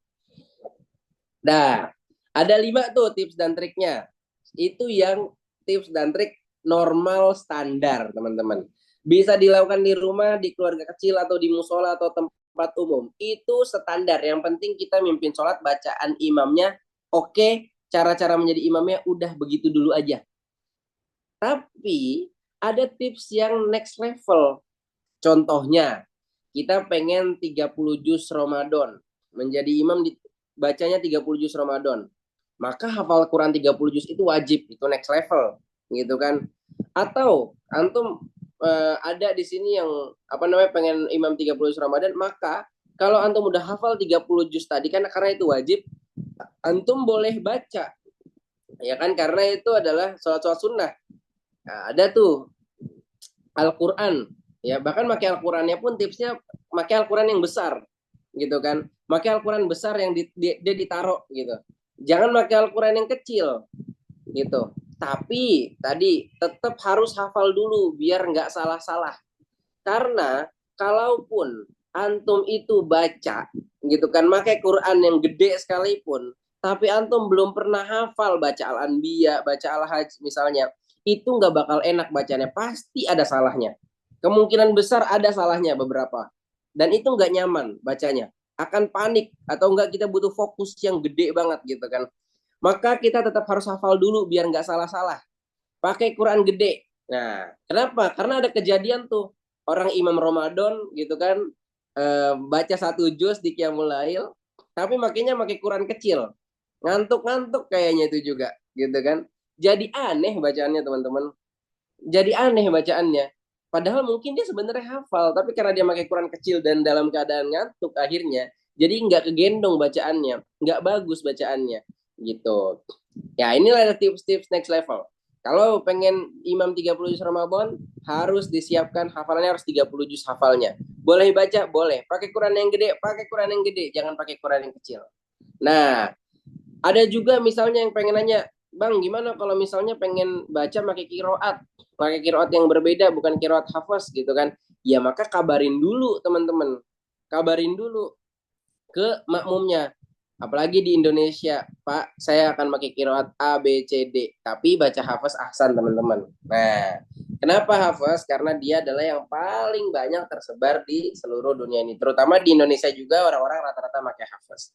A: Nah, ada 5 tuh tips dan triknya. Itu yang tips dan trik normal standar, teman-teman. Bisa dilakukan di rumah, di keluarga kecil, atau di musola, atau tempat umum. Itu standar. Yang penting kita mimpin sholat, bacaan imamnya oke, cara-cara menjadi imamnya udah begitu dulu aja. Tapi ada tips yang next level. Contohnya, kita pengen 30 juz Ramadan. Menjadi imam bacanya 30 juz Ramadan. Maka hafal Quran 30 juz itu wajib, itu next level, gitu kan. Atau antum ada di sini yang apa namanya pengen imam 30 juz Ramadan, maka kalau antum udah hafal 30 juz tadi kan karena itu wajib, antum boleh baca. Ya kan karena itu adalah sholat sunnah. Nah, ada tuh Al-Quran ya bahkan pakai Al-Qurannya pun tipsnya pakai Al-Quran yang besar gitu kan, pakai Al-Quran besar yang dia ditaruh gitu, jangan pakai Al-Quran yang kecil gitu. Tapi tadi tetap harus hafal dulu biar nggak salah-salah, karena kalaupun antum itu baca gitu kan pakai Quran yang gede sekalipun tapi antum belum pernah hafal baca Al-Anbiya, baca Al-Hajj misalnya, itu nggak bakal enak bacanya, pasti ada salahnya. Kemungkinan besar ada salahnya beberapa. Dan itu nggak nyaman bacanya. Akan panik atau enggak kita butuh fokus yang gede banget gitu kan. Maka kita tetap harus hafal dulu biar nggak salah-salah. Pakai Quran gede. Nah, kenapa? Karena ada kejadian tuh orang imam Ramadan gitu kan baca 1 juz di Qiyamul Lail, tapi makanya pakai Quran kecil. Ngantuk-ngantuk kayaknya itu juga, gitu kan. Jadi aneh bacaannya teman-teman. Jadi aneh bacaannya. Padahal mungkin dia sebenarnya hafal, tapi karena dia pakai Quran kecil dan dalam keadaan ngantuk akhirnya, jadi nggak kegendong bacaannya, nggak bagus bacaannya, gitu. Ya inilah tips-tips next level. Kalau pengen imam 30 juz Ramadan, harus disiapkan hafalannya harus 30 juz hafalnya. Boleh baca, boleh. Pakai Quran yang gede, pakai Quran yang gede, jangan pakai Quran yang kecil. Nah, ada juga misalnya yang pengen nanya, Bang, gimana kalau misalnya pengen baca pakai kiroat yang berbeda, bukan kiroat hafaz gitu kan? Ya maka kabarin dulu teman-teman, kabarin dulu ke makmumnya. Apalagi di Indonesia, Pak, saya akan pakai kiroat A, B, C, D, tapi baca hafaz ahsan teman-teman. Nah, Kenapa hafaz? Karena dia adalah yang paling banyak tersebar di seluruh dunia ini. Terutama di Indonesia juga orang-orang rata-rata pakai hafaz.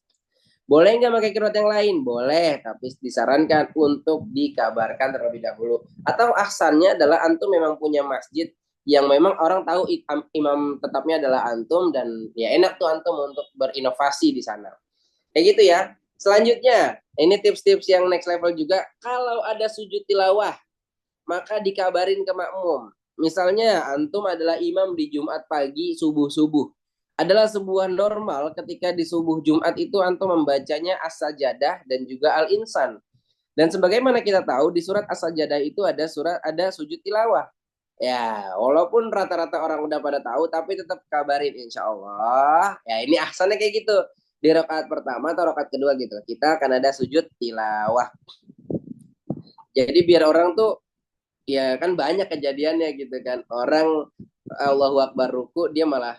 A: Boleh nggak pakai qiraat yang lain? Boleh, tapi disarankan untuk dikabarkan terlebih dahulu. Atau ahsannya adalah antum memang punya masjid yang memang orang tahu imam tetapnya adalah antum dan ya enak tuh antum untuk berinovasi di sana. Kayak gitu ya. Selanjutnya, ini tips-tips yang next level juga. Kalau ada sujud tilawah, maka dikabarin ke makmum. Misalnya, antum adalah imam di Jumat pagi subuh-subuh. Adalah sebuah normal ketika di subuh Jumat itu antum membacanya As-Sajadah dan juga Al-Insan. Dan sebagaimana kita tahu di surat As-Sajadah itu ada sujud tilawah. Ya, walaupun rata-rata orang udah pada tahu, tapi tetap kabarin insya Allah. Ya, ini ahsannya kayak gitu. Di rakaat pertama atau rakaat kedua gitu. Kita akan ada sujud tilawah. Jadi biar orang tuh ya kan banyak kejadiannya gitu kan. Orang Allahu Akbar ruku dia malah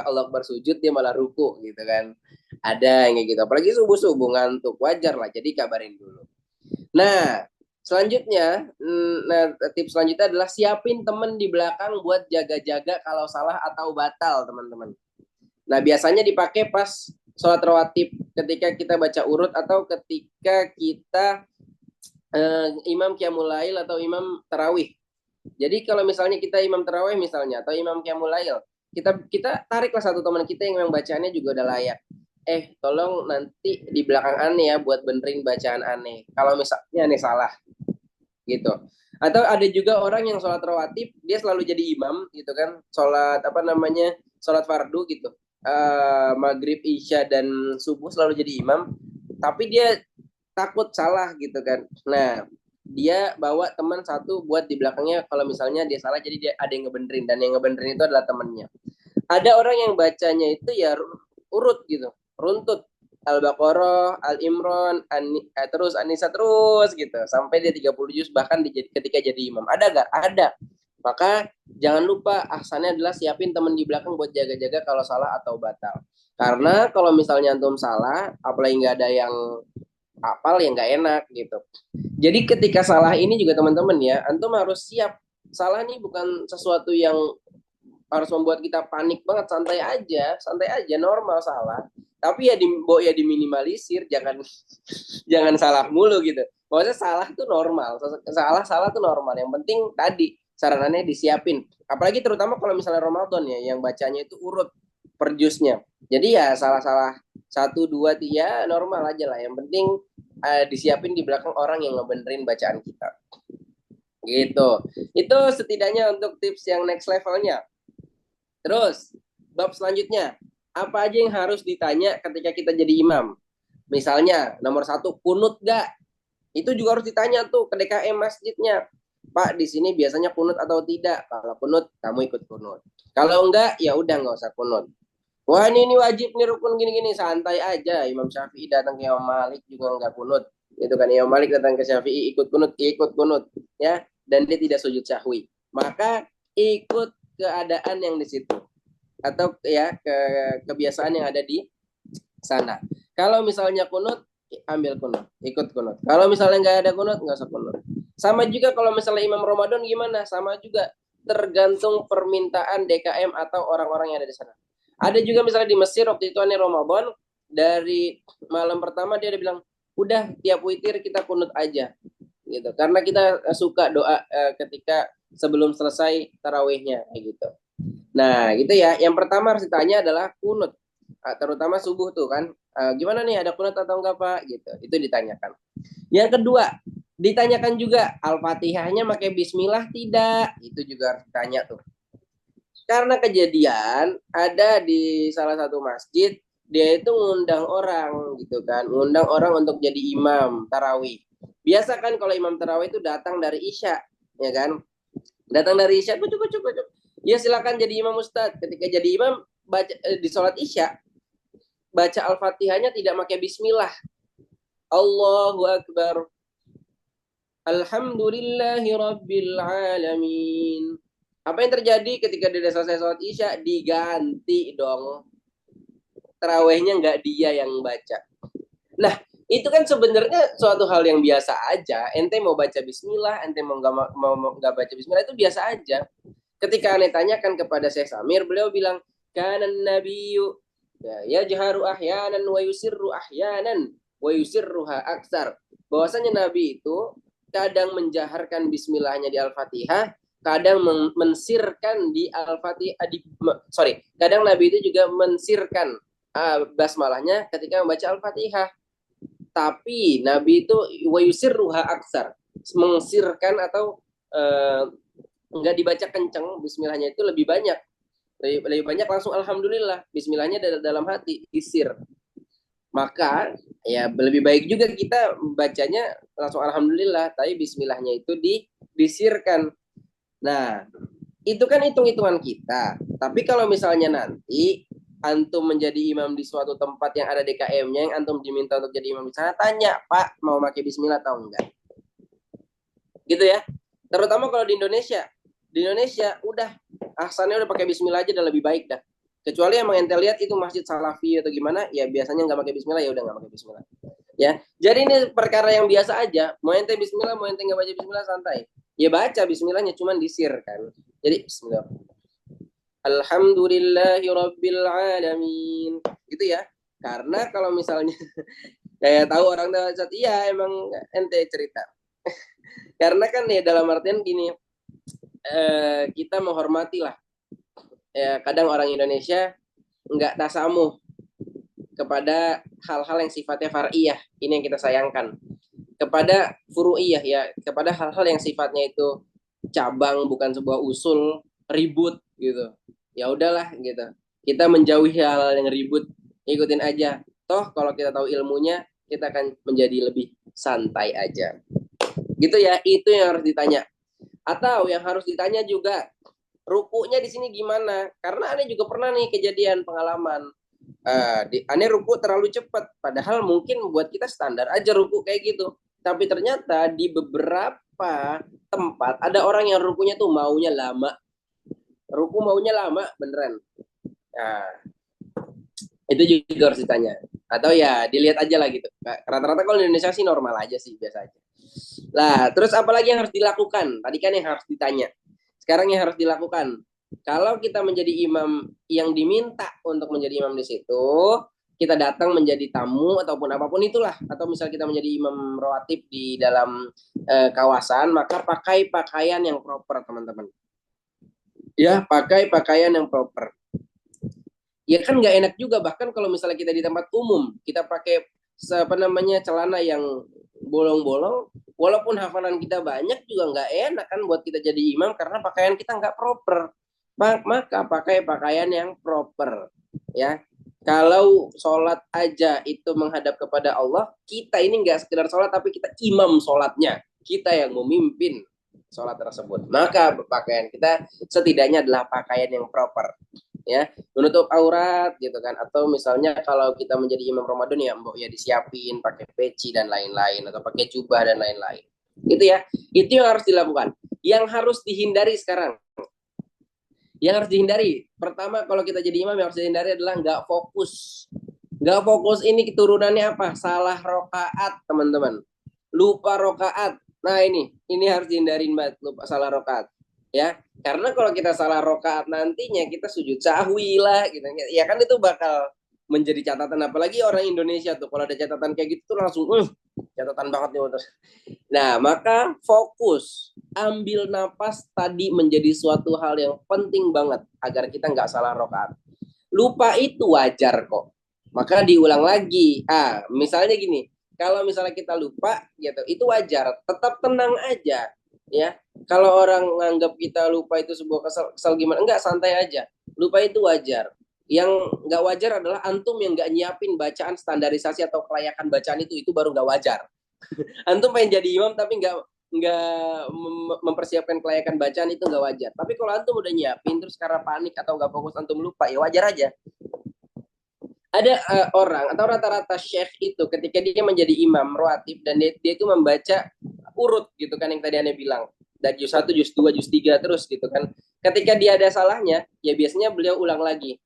A: Allahu Akbar sujud dia malah ruku gitu kan. Ada yang kayak gitu. Apalagi subuh-subuh ngantuk wajar lah. Jadi kabarin dulu. Nah, selanjutnya, tips selanjutnya adalah siapin temen di belakang buat jaga-jaga kalau salah atau batal, teman-teman. Nah, biasanya dipakai pas sholat rawatib ketika kita baca urut atau ketika kita imam qiyamul lail atau imam tarawih. Jadi kalau misalnya kita imam tarawih misalnya atau imam qiyamul lail, kita tariklah satu teman kita yang memang bacaannya juga udah layak. Tolong nanti di belakang aneh ya buat benerin bacaan aneh. Kalau misalnya aneh salah gitu. Atau ada juga orang yang sholat rawatib dia selalu jadi imam gitu kan, sholat apa namanya, sholat fardu gitu, maghrib isya dan subuh selalu jadi imam, tapi dia takut salah gitu kan. Nah, dia bawa teman satu buat di belakangnya kalau misalnya dia salah, jadi dia ada yang ngebenerin dan yang ngebenerin itu adalah temennya. Ada orang yang bacanya itu ya urut gitu, runtut, Al-Baqarah, Al-Imran, terus An-Nisa terus gitu sampai dia 30 juz bahkan ketika jadi imam. Ada gak? Ada. Maka jangan lupa ahsannya adalah siapin teman di belakang buat jaga-jaga kalau salah atau batal. Karena kalau misalnya antum salah, apalagi nggak ada yang apal ya nggak enak gitu. Jadi ketika salah ini juga teman-teman ya, antum harus siap. Salah nih bukan sesuatu yang harus membuat kita panik banget, santai aja, normal salah. Tapi ya diminimalisir, jangan jangan salah mulu gitu. Maksudnya salah tuh normal, salah tuh normal. Yang penting tadi saranannya disiapin. Apalagi terutama kalau misalnya Ramadan ya, yang bacanya itu urut per jusnya. Jadi ya salah-salah satu dua tiga normal aja lah. Yang penting disiapin di belakang orang yang ngebenerin bacaan kita. Gitu. Itu setidaknya untuk tips yang next levelnya. Terus, bab selanjutnya, apa aja yang harus ditanya ketika kita jadi imam? Misalnya, nomor satu, kunut gak? Itu juga harus ditanya tuh ke DKM masjidnya. Pak, di sini biasanya kunut atau tidak? Kalau kunut, kamu ikut kunut. Kalau enggak, ya udah nggak usah kunut. Wah, ini wajib nih rukun gini-gini, santai aja. Imam Syafi'i datang ke Imam Malik juga nggak kunut. Itu kan Imam Malik datang ke Syafi'i ikut kunut, ya. Dan dia tidak sujud sahwi. Maka ikut keadaan yang di situ atau ya kebiasaan yang ada di sana. Kalau misalnya kunut, ambil kunut, ikut kunut. Kalau misalnya nggak ada kunut, nggak usah kunut. Sama juga kalau misalnya Imam Ramadan gimana? Sama juga tergantung permintaan DKM atau orang-orang yang ada di sana. Ada juga misalnya di Mesir waktu itu aneh Ramadan, dari malam pertama dia bilang, udah tiap witir kita kunut aja gitu. Karena kita suka doa ketika sebelum selesai tarawihnya kayak gitu. Nah, gitu ya. Yang pertama harus ditanya adalah kunut. Terutama subuh tuh kan. Gimana nih ada kunut atau enggak Pak? Gitu. Itu ditanyakan. Yang kedua, ditanyakan juga Al-Fatihahnya pakai bismillah tidak? Itu juga harus ditanya tuh. Karena kejadian ada di salah satu masjid, dia itu ngundang orang gitu kan. Ngundang orang untuk jadi imam tarawih. Biasa kan kalau imam tarawih itu datang dari Isya, ya kan? Datang dari Isya, cukup. Ya silakan jadi imam Ustadz. Ketika jadi imam di sholat Isya, baca Al-Fatihahnya tidak pakai bismillah. Allahu Akbar. Alhamdulillahi Rabbil Alamin. Apa yang terjadi ketika dia selesai sholat Isya? Diganti dong. Terawihnya nggak dia yang baca. Nah, Itu kan sebenarnya suatu hal yang biasa aja. Ente mau baca bismillah, ente mau nggak baca bismillah itu biasa aja. Ketika ane tanyakan kepada Syekh Samir, beliau bilang, kanan nabiyyu ya jaharu ahyanan wa yusirru ahyanan wa yusirruha aksar. Bahwasanya Nabi itu kadang menjaharkan bismillahnya di Al-Fatihah, kadang mensirkan di Al-Fatihah kadang Nabi itu juga mensirkan basmalahnya ketika membaca Al-Fatihah. Tapi Nabi itu wa yusirruha aksar, mengsirkan atau nggak dibaca kenceng bismillahnya itu lebih banyak langsung alhamdulillah, bismillahnya dalam hati isir. Maka ya lebih baik juga kita bacanya langsung alhamdulillah, tapi bismillahnya itu disirkan. Nah, itu kan hitung-hitungan kita. Tapi kalau misalnya nanti antum menjadi imam di suatu tempat yang ada DKM-nya, yang antum diminta untuk jadi imam di sana, tanya, Pak, mau pakai bismillah atau enggak? Gitu ya. Terutama kalau di Indonesia. Di Indonesia udah ahsannya udah pakai bismillah aja udah lebih baik dah. Kecuali emang ente lihat itu masjid salafi atau gimana, ya biasanya nggak pakai bismillah, ya udah nggak pakai bismillah. Ya, jadi ini perkara yang biasa aja. Mau ente bismillah, mau ente nggak baca bismillah santai. Ya baca bismillahnya, cuman disir kan. Jadi bismillah. Alhamdulillahi Rabbil Alamin. Gitu ya. Karena kalau misalnya kayak tahu orang tua iya emang ente cerita. Karena kan ya dalam artian gini, kita menghormati lah. Ya, kadang orang Indonesia nggak tasamuh kepada hal-hal yang sifatnya far'iyah. Ini yang kita sayangkan. Kepada furu'iyah ya, kepada hal-hal yang sifatnya itu cabang bukan sebuah usul, ribut gitu. Ya udahlah gitu. Kita menjauhi hal yang ribut, ikutin aja. Toh kalau kita tahu ilmunya, kita akan menjadi lebih santai aja. Gitu ya, itu yang harus ditanya. Atau yang harus ditanya juga, rukunya di sini gimana? Karena aneh juga pernah nih kejadian pengalaman. Aneh ruku terlalu cepat, padahal mungkin buat kita standar aja ruku kayak gitu. Tapi ternyata di beberapa tempat ada orang yang rukunya tuh maunya lama. Ruku maunya lama beneran. Nah, itu juga harus ditanya. Atau ya dilihat aja lah gitu. Rata-rata kalau di Indonesia sih normal aja sih, biasa aja. Lah, terus apa lagi yang harus dilakukan? Tadi kan yang harus ditanya. Sekarang yang harus dilakukan. Kalau kita menjadi imam yang diminta untuk menjadi imam di situ, kita datang menjadi tamu ataupun apapun itulah, atau misal kita menjadi imam rawatib di dalam kawasan, maka pakai pakaian yang proper, teman-teman. Ya, pakai pakaian yang proper. Ya kan nggak enak juga, bahkan kalau misalnya kita di tempat umum, kita pakai apa namanya celana yang bolong-bolong, walaupun hafalan kita banyak juga nggak enak kan buat kita jadi imam karena pakaian kita nggak proper. Maka pakai pakaian yang proper, ya. Kalau sholat aja itu menghadap kepada Allah, kita ini nggak sekedar sholat tapi kita imam sholatnya, kita yang memimpin sholat tersebut. Maka pakaian kita setidaknya adalah pakaian yang proper, ya, menutup aurat gitu kan. Atau misalnya kalau kita menjadi imam Ramadan ya mbok ya disiapin pakai peci dan lain-lain, atau pakai jubah dan lain-lain. Itu ya, itu yang harus dilakukan. Yang harus dihindari sekarang, yang harus dihindari pertama kalau kita jadi imam yang harus dihindari adalah nggak fokus. Nggak fokus ini keturunannya apa? Salah rokaat, teman-teman. Lupa rokaat. Nah ini harus dihindarin banget, lupa salah rokaat. Ya, karena kalau kita salah rokaat nantinya kita sujud sahwi lah gitu. Ya kan itu bakal menjadi catatan, apalagi orang Indonesia tuh kalau ada catatan kayak gitu tuh langsung catatan banget nih. Nah, maka fokus, ambil napas tadi menjadi suatu hal yang penting banget agar kita nggak salah rokaat. Lupa itu wajar kok. Maka diulang lagi. Misalnya gini, kalau misalnya kita lupa gitu, itu wajar. Tetap tenang aja, ya. Kalau orang nganggap kita lupa itu sebuah kesal gimana? Enggak, santai aja. Lupa itu wajar. Yang nggak wajar adalah antum yang nggak nyiapin bacaan standarisasi atau kelayakan bacaan itu baru nggak wajar. Antum pengen jadi imam tapi nggak mempersiapkan kelayakan bacaan, itu nggak wajar. Tapi kalau antum udah nyiapin terus karena panik atau nggak fokus antum lupa, ya wajar aja. Ada orang atau rata-rata syekh itu ketika dia menjadi imam rawatib dan dia itu membaca urut gitu kan, yang tadi Anda bilang dari juz 1, juz 2, juz 3 terus gitu kan. Ketika dia ada salahnya, ya biasanya beliau ulang lagi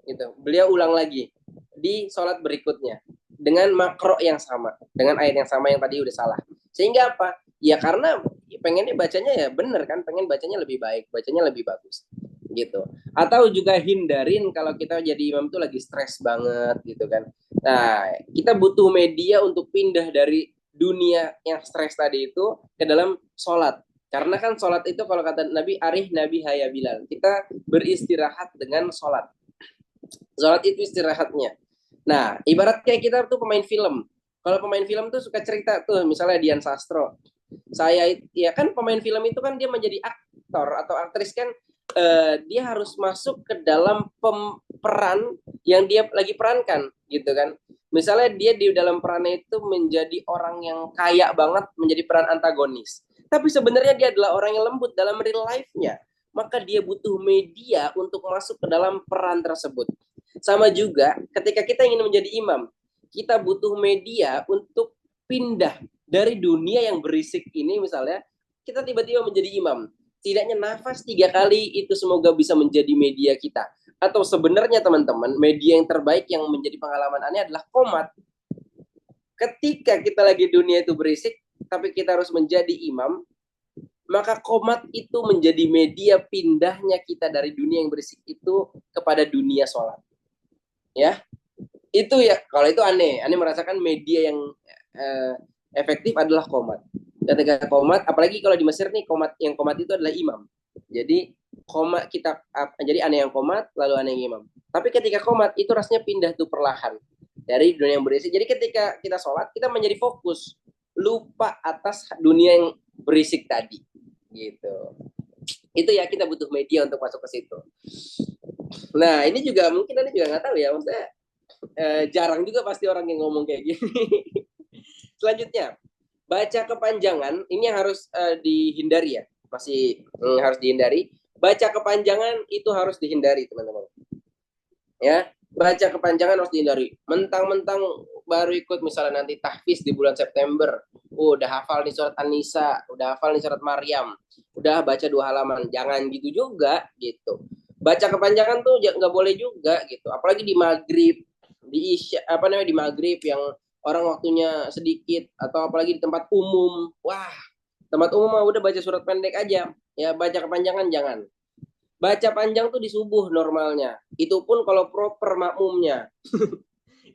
A: gitu. Beliau ulang lagi di sholat berikutnya. dengan makro yang sama, dengan ayat yang sama yang tadi udah salah. Sehingga apa? Ya karena pengennya bacanya ya bener kan, pengen bacanya lebih baik, bacanya lebih bagus gitu. Atau juga hindarin kalau kita jadi imam tuh lagi stres banget gitu kan. Nah, kita butuh media untuk pindah dari dunia yang stres tadi itu ke dalam sholat. Karena kan sholat itu kalau kata Nabi, arih Nabi haya Bilal. Kita beristirahat dengan sholat. Sholat itu istirahatnya. Nah, ibarat kayak kita tuh pemain film. Kalau pemain film tuh suka cerita tuh, misalnya Dian Sastro. Saya, ya kan pemain film itu kan dia menjadi aktor atau aktris kan, dia harus masuk ke dalam peran yang dia lagi perankan gitu kan. Misalnya dia di dalam perannya itu menjadi orang yang kaya banget, menjadi peran antagonis. Tapi sebenarnya dia adalah orang yang lembut dalam real life-nya. Maka dia butuh media untuk masuk ke dalam peran tersebut. Sama juga ketika kita ingin menjadi imam, kita butuh media untuk pindah dari dunia yang berisik ini, misalnya kita tiba-tiba menjadi imam. Setidaknya nafas 3 kali itu semoga bisa menjadi media kita. Atau sebenarnya teman-teman, media yang terbaik yang menjadi pengalaman aneh adalah qomat. Ketika kita lagi dunia itu berisik, tapi kita harus menjadi imam, maka qomat itu menjadi media pindahnya kita dari dunia yang berisik itu kepada dunia sholat. Ya, itu ya, kalau itu aneh merasakan media yang efektif adalah qomat. Ketika qomat, apalagi kalau di Mesir nih, qomat itu adalah imam. Jadi qomat kita, jadi aneh yang qomat lalu aneh yang imam. Tapi ketika qomat itu rasanya pindah tuh perlahan dari dunia yang berisik. Jadi ketika kita sholat, kita menjadi fokus, lupa atas dunia yang berisik tadi gitu. Itu ya, kita butuh media untuk masuk ke situ. Nah, ini juga mungkin Anda juga nggak tahu ya, maksudnya jarang juga pasti orang yang ngomong kayak gini. Selanjutnya, baca kepanjangan ini harus dihindari ya, masih harus dihindari. Baca kepanjangan itu harus dihindari teman-teman. Ya, baca kepanjangan harus dihindari. Mentang-mentang baru ikut misalnya nanti tahfiz di bulan September, udah hafal nih surat An-Nisa, udah hafal nih surat Maryam, udah baca 2 halaman. Jangan gitu juga gitu. Baca kepanjangan tuh nggak boleh juga gitu. Apalagi di maghrib, di isya, di maghrib yang orang waktunya sedikit, atau apalagi di tempat umum. Wah, tempat umum mah udah baca surat pendek aja. Ya, baca kepanjangan jangan. Baca panjang tuh di subuh normalnya. Itu pun kalau proper makmumnya.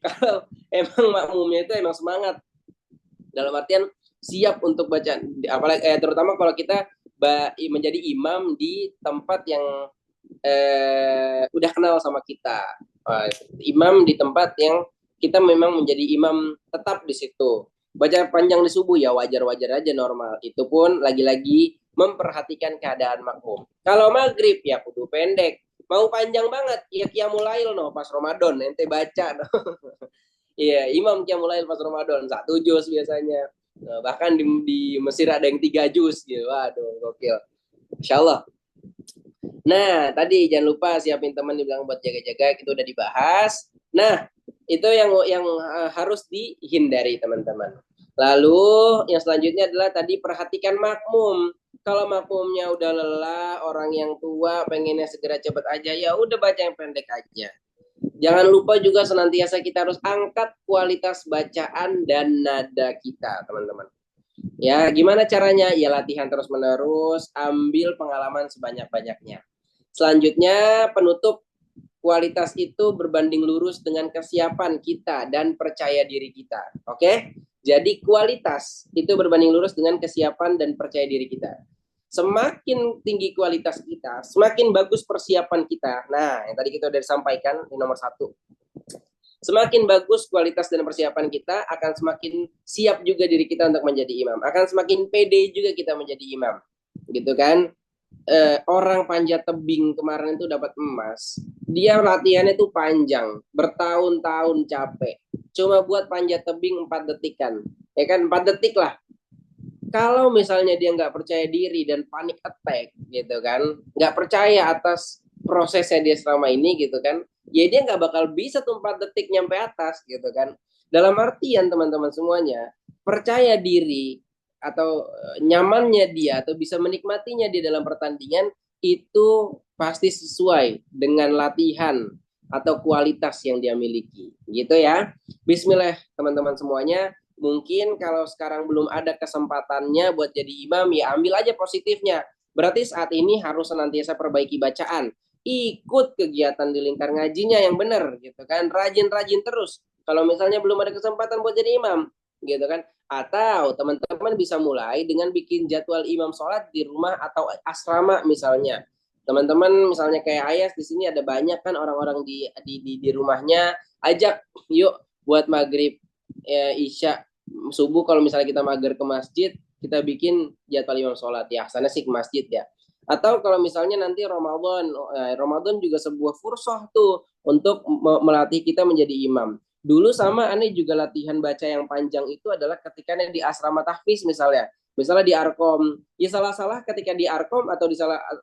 A: Kalau emang makmumnya itu emang semangat. Dalam artian siap untuk baca. Apalagi terutama kalau kita menjadi imam di tempat yang udah kenal sama kita. Imam di tempat yang kita memang menjadi imam tetap di situ. Baca panjang di subuh ya wajar-wajar aja, normal. Itu pun lagi-lagi memperhatikan keadaan makmum. Kalau maghrib ya kudu pendek. Mau panjang banget ya qiyamul lail no pas Ramadan ente baca no. Iya, imam qiyamul lail pas Ramadan 1 juz biasanya. Nah, bahkan di Mesir ada yang 3 juz gitu. Waduh, gokil. Insyaallah. Nah, tadi jangan lupa siapin teman dibilang buat jaga-jaga, itu udah dibahas. Nah, itu yang harus dihindari teman-teman. Lalu yang selanjutnya adalah tadi perhatikan makmum. Kalau makmumnya udah lelah, orang yang tua pengennya segera cepet aja, ya udah baca yang pendek aja. Jangan lupa juga senantiasa kita harus angkat kualitas bacaan dan nada kita, teman-teman. Ya, gimana caranya? Ya latihan terus-menerus, ambil pengalaman sebanyak-banyaknya. Selanjutnya, penutup kualitas itu berbanding lurus dengan kesiapan kita dan percaya diri kita. Oke? Jadi kualitas itu berbanding lurus dengan kesiapan dan percaya diri kita. Semakin tinggi kualitas kita, semakin bagus persiapan kita. Nah, yang tadi kita udah sampaikan di nomor 1. Semakin bagus kualitas dan persiapan kita, akan semakin siap juga diri kita untuk menjadi imam. Akan semakin pede juga kita menjadi imam. Gitu kan? Orang panjat tebing kemarin itu dapat emas. Dia latihannya itu panjang, bertahun-tahun capek. Cuma buat panjat tebing 4 detikan. Ya kan, 4 detik lah. Kalau misalnya dia nggak percaya diri dan panic attack gitu kan, nggak percaya atas prosesnya dia selama ini gitu kan, ya dia nggak bakal bisa tuh 4 detik nyampe atas gitu kan. Dalam artian teman-teman semuanya, percaya diri atau nyamannya dia atau bisa menikmatinya di dalam pertandingan itu pasti sesuai dengan latihan, atau kualitas yang dia miliki. Gitu ya. Bismillah teman-teman semuanya. Mungkin kalau sekarang belum ada kesempatannya buat jadi imam, ya ambil aja positifnya. Berarti saat ini harus senantiasa perbaiki bacaan. Ikut kegiatan di lingkar ngajinya yang benar gitu kan. Rajin-rajin terus. Kalau misalnya belum ada kesempatan buat jadi imam, gitu kan. Atau teman-teman bisa mulai dengan bikin jadwal imam sholat di rumah atau asrama misalnya. Teman-teman misalnya kayak Ayas di sini ada banyak kan orang-orang di rumahnya, ajak yuk buat maghrib, isya, subuh kalau misalnya kita mager ke masjid, kita bikin jadwal imam sholat ya. Sana sih ke masjid ya. Atau kalau misalnya nanti Ramadan, Ramadan juga sebuah fursoh tuh untuk melatih kita menjadi imam. Dulu sama aneh juga latihan baca yang panjang itu adalah ketika di asrama tahfiz misalnya. Misalnya di Arkom, ya salah-salah ketika di Arkom atau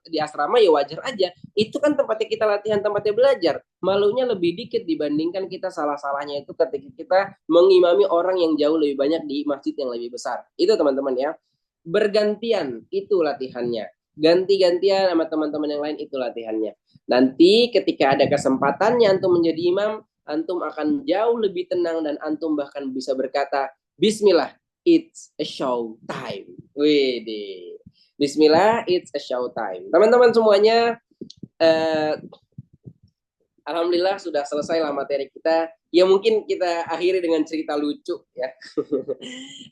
A: di asrama ya wajar aja. Itu kan tempatnya kita latihan, tempatnya belajar. Malunya lebih dikit dibandingkan kita salah-salahnya itu ketika kita mengimami orang yang jauh lebih banyak di masjid yang lebih besar. Itu teman-teman ya. Bergantian itu latihannya. Ganti-gantian sama teman-teman yang lain itu latihannya. Nanti ketika ada kesempatannya antum menjadi imam, antum akan jauh lebih tenang dan antum bahkan bisa berkata, Bismillah, it's a show time. Wede. Bismillah, it's a show time. Teman-teman semuanya, alhamdulillah sudah selesai lah materi kita. Ya mungkin kita akhiri dengan cerita lucu ya.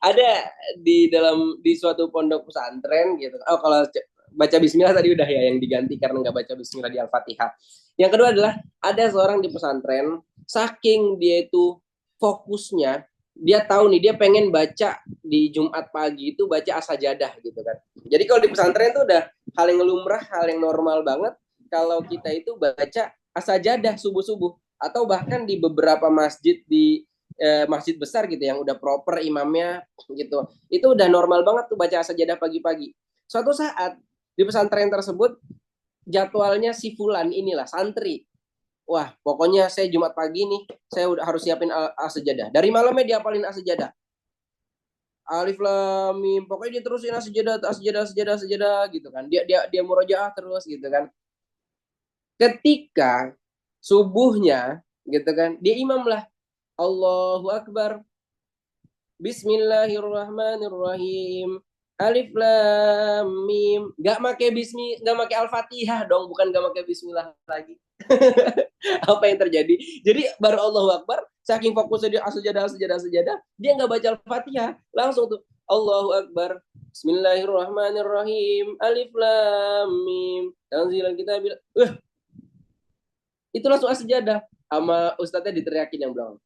A: Ada di suatu pondok pesantren gitu. Oh kalau baca Bismillah tadi udah ya yang diganti karena nggak baca Bismillah di Al-Fatihah. Yang kedua adalah ada seorang di pesantren, saking dia itu fokusnya, dia tahu nih dia pengen baca di Jumat pagi itu baca as-sajadah gitu kan. Jadi kalau di pesantren itu udah hal yang lumrah, hal yang normal banget kalau kita itu baca as-sajadah subuh-subuh atau bahkan di beberapa masjid di masjid besar gitu yang udah proper imamnya gitu. Itu udah normal banget tuh baca as-sajadah pagi-pagi. Suatu saat di pesantren tersebut jadwalnya si fulan inilah santri. Wah, pokoknya saya Jumat pagi nih, saya udah harus siapin as-sajadah. Dari malamnya dia apalin as-sajadah. Alif lam mim, pokoknya dia terusin as-sajadah, as-sajadah, as-sajadah, as-sajadah gitu kan. Dia murojaah terus gitu kan. Ketika subuhnya gitu kan, dia imam lah. Allahu Akbar. Bismillahirrahmanirrahim. Alif lam mim. Gak make Al-Fatihah dong, bukan gak make bismillah lagi. Apa yang terjadi? Jadi baru Allahu Akbar, saking fokusnya dia as-sajadah, dia nggak baca Al-Fatihah, langsung tuh Allahu Akbar. Bismillahirrahmanirrahim. Alif lam mim. Tanzilan kita bilang, itu langsung as-sajadah sama ustadznya diteriakin yang belakang.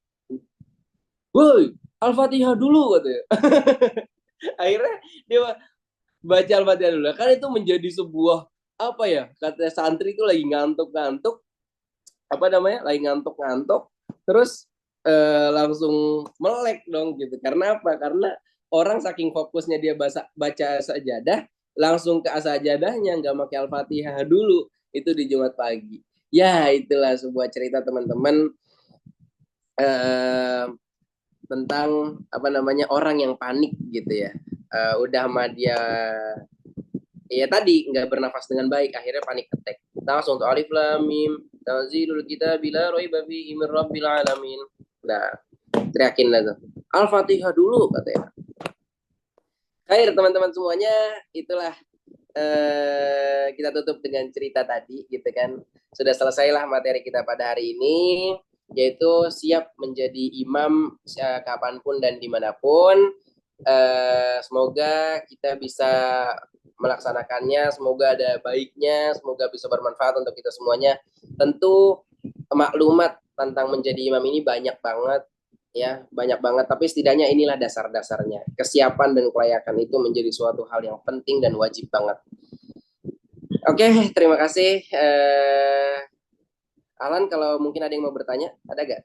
A: Woi, Al-Fatihah dulu katanya. Akhirnya dia baca Al-Fatihah dulu. Kan itu menjadi sebuah apa ya? Kata santri itu lagi ngantuk-ngantuk, apa namanya? Lagi ngantuk-ngantuk, terus langsung melek dong gitu. Karena apa? Karena orang saking fokusnya dia baca sajadah, langsung ke asajadahnya nggak pakai Al-Fatihah dulu. Itu di Jumat pagi. Ya, itulah sebuah cerita teman-teman tentang apa namanya orang yang panik gitu ya. Udah mah dia ya tadi nggak bernafas dengan baik, akhirnya panik attack. Langsung untuk alif lam mim tanzilul kitab bila raiba fihi min rabbil alamin. Nah, teriakin lah tuh. Al-Fatihah dulu katanya. Khair teman-teman semuanya, itulah kita tutup dengan cerita tadi gitu kan. Sudah selesailah materi kita pada hari ini, yaitu siap menjadi imam kapanpun dan dimanapun. Semoga kita bisa melaksanakannya, semoga ada baiknya, semoga bisa bermanfaat untuk kita semuanya. Tentu maklumat tentang menjadi imam ini banyak banget ya, banyak banget, tapi setidaknya inilah dasar-dasarnya. Kesiapan dan kelayakan itu menjadi suatu hal yang penting dan wajib banget. Oke, terima kasih. Alan, kalau mungkin ada yang mau bertanya, ada gak?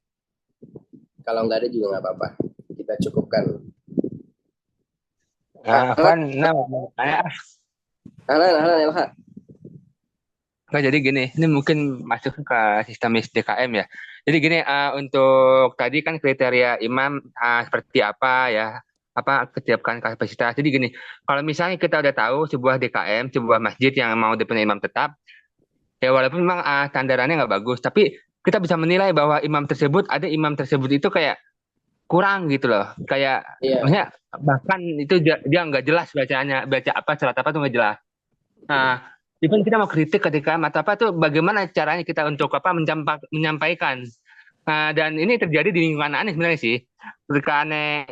A: Kalau nggak ada juga nggak apa-apa. Kita cukupkan.
B: Kan,
A: Alan, Elha.
B: Nggak, jadi gini, ini mungkin masuk ke sistem SDKM ya. Jadi gini, untuk tadi kan kriteria imam seperti apa ya, apa kesiapan kapasitas. Jadi gini, kalau misalnya kita udah tahu sebuah DKM, sebuah masjid yang mau dipenuhi imam tetap, ya walaupun memang standarannya nggak bagus, tapi kita bisa menilai bahwa ada imam tersebut itu kayak kurang gitu loh. Kayak
A: Iya,
B: maksudnya bahkan itu dia nggak jelas bacanya, baca apa surat apa tuh nggak jelas. Nah, even kita mau kritik ketika mata apa tuh bagaimana caranya kita untuk apa menyampaikan. Nah, dan ini terjadi di lingkungan aneh sebenarnya sih. Ketika aneh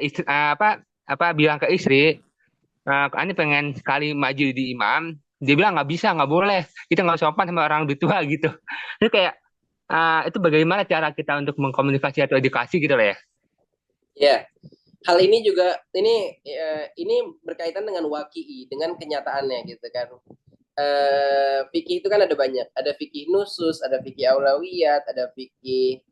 B: apa bilang ke istri, aneh pengen sekali maju di imam, dia bilang nggak bisa, nggak boleh. Kita nggak sopan sama orang lebih tua gitu. Itu kayak itu bagaimana cara kita untuk mengkomunikasi atau edukasi gitu lah ya.
A: iya. Hal ini juga ini berkaitan dengan waki'i, dengan kenyataannya gitu kan. Fikih itu kan ada banyak. Ada fikih nusus, ada fikih aulawiyat, ada fikih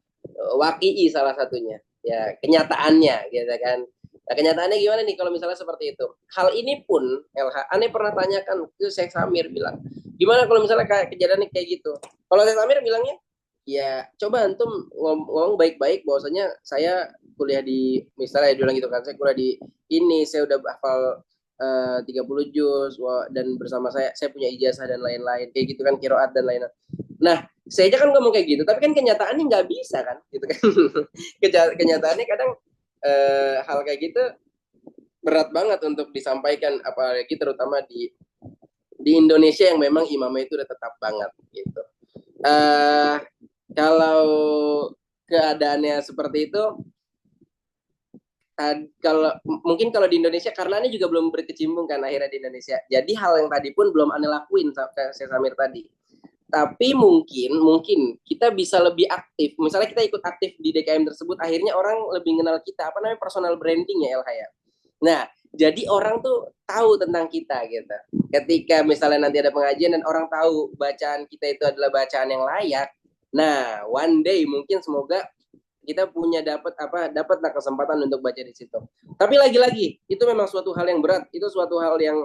A: waki'i salah satunya. Ya, kenyataannya gitu kan. Nah, kenyataannya gimana nih kalau misalnya seperti itu? Hal ini pun LH, aneh pernah tanyakan ke Syekh Samir bilang, gimana kalau misalnya kayak kejadian kayak gitu? Kalau Syekh Samir bilangnya, ya coba antum ngomong baik-baik bahwasanya saya kuliah di misalnya dia bilang gitu kan, saya kuliah di ini, saya udah hafal 30 juz dan bersama saya punya ijazah dan lain-lain kayak gitu kan, kiroat dan lain-lain. Nah, saya aja kan ngomong kayak gitu, tapi kan kenyataannya nggak bisa kan, gitu kan. Kenyataannya kadang hal kayak gitu berat banget untuk disampaikan, apalagi terutama di Indonesia yang memang imamnya itu udah tetap banget gitu. Eh Kalau keadaannya seperti itu, kalau mungkin kalau di Indonesia karena ini juga belum berkecimpung kan akhirnya di Indonesia. Jadi hal yang tadi pun belum aneh lakuin kayak saya Samir tadi. Tapi mungkin kita bisa lebih aktif. Misalnya kita ikut aktif di DKM tersebut, akhirnya orang lebih mengenal kita, apa namanya, personal branding ya LH ya. Nah, jadi orang tuh tahu tentang kita gitu. Ketika misalnya nanti ada pengajian dan orang tahu bacaan kita itu adalah bacaan yang layak, nah one day mungkin semoga kita punya dapatlah kesempatan untuk baca di situ. Tapi lagi-lagi itu memang suatu hal yang berat, itu suatu hal yang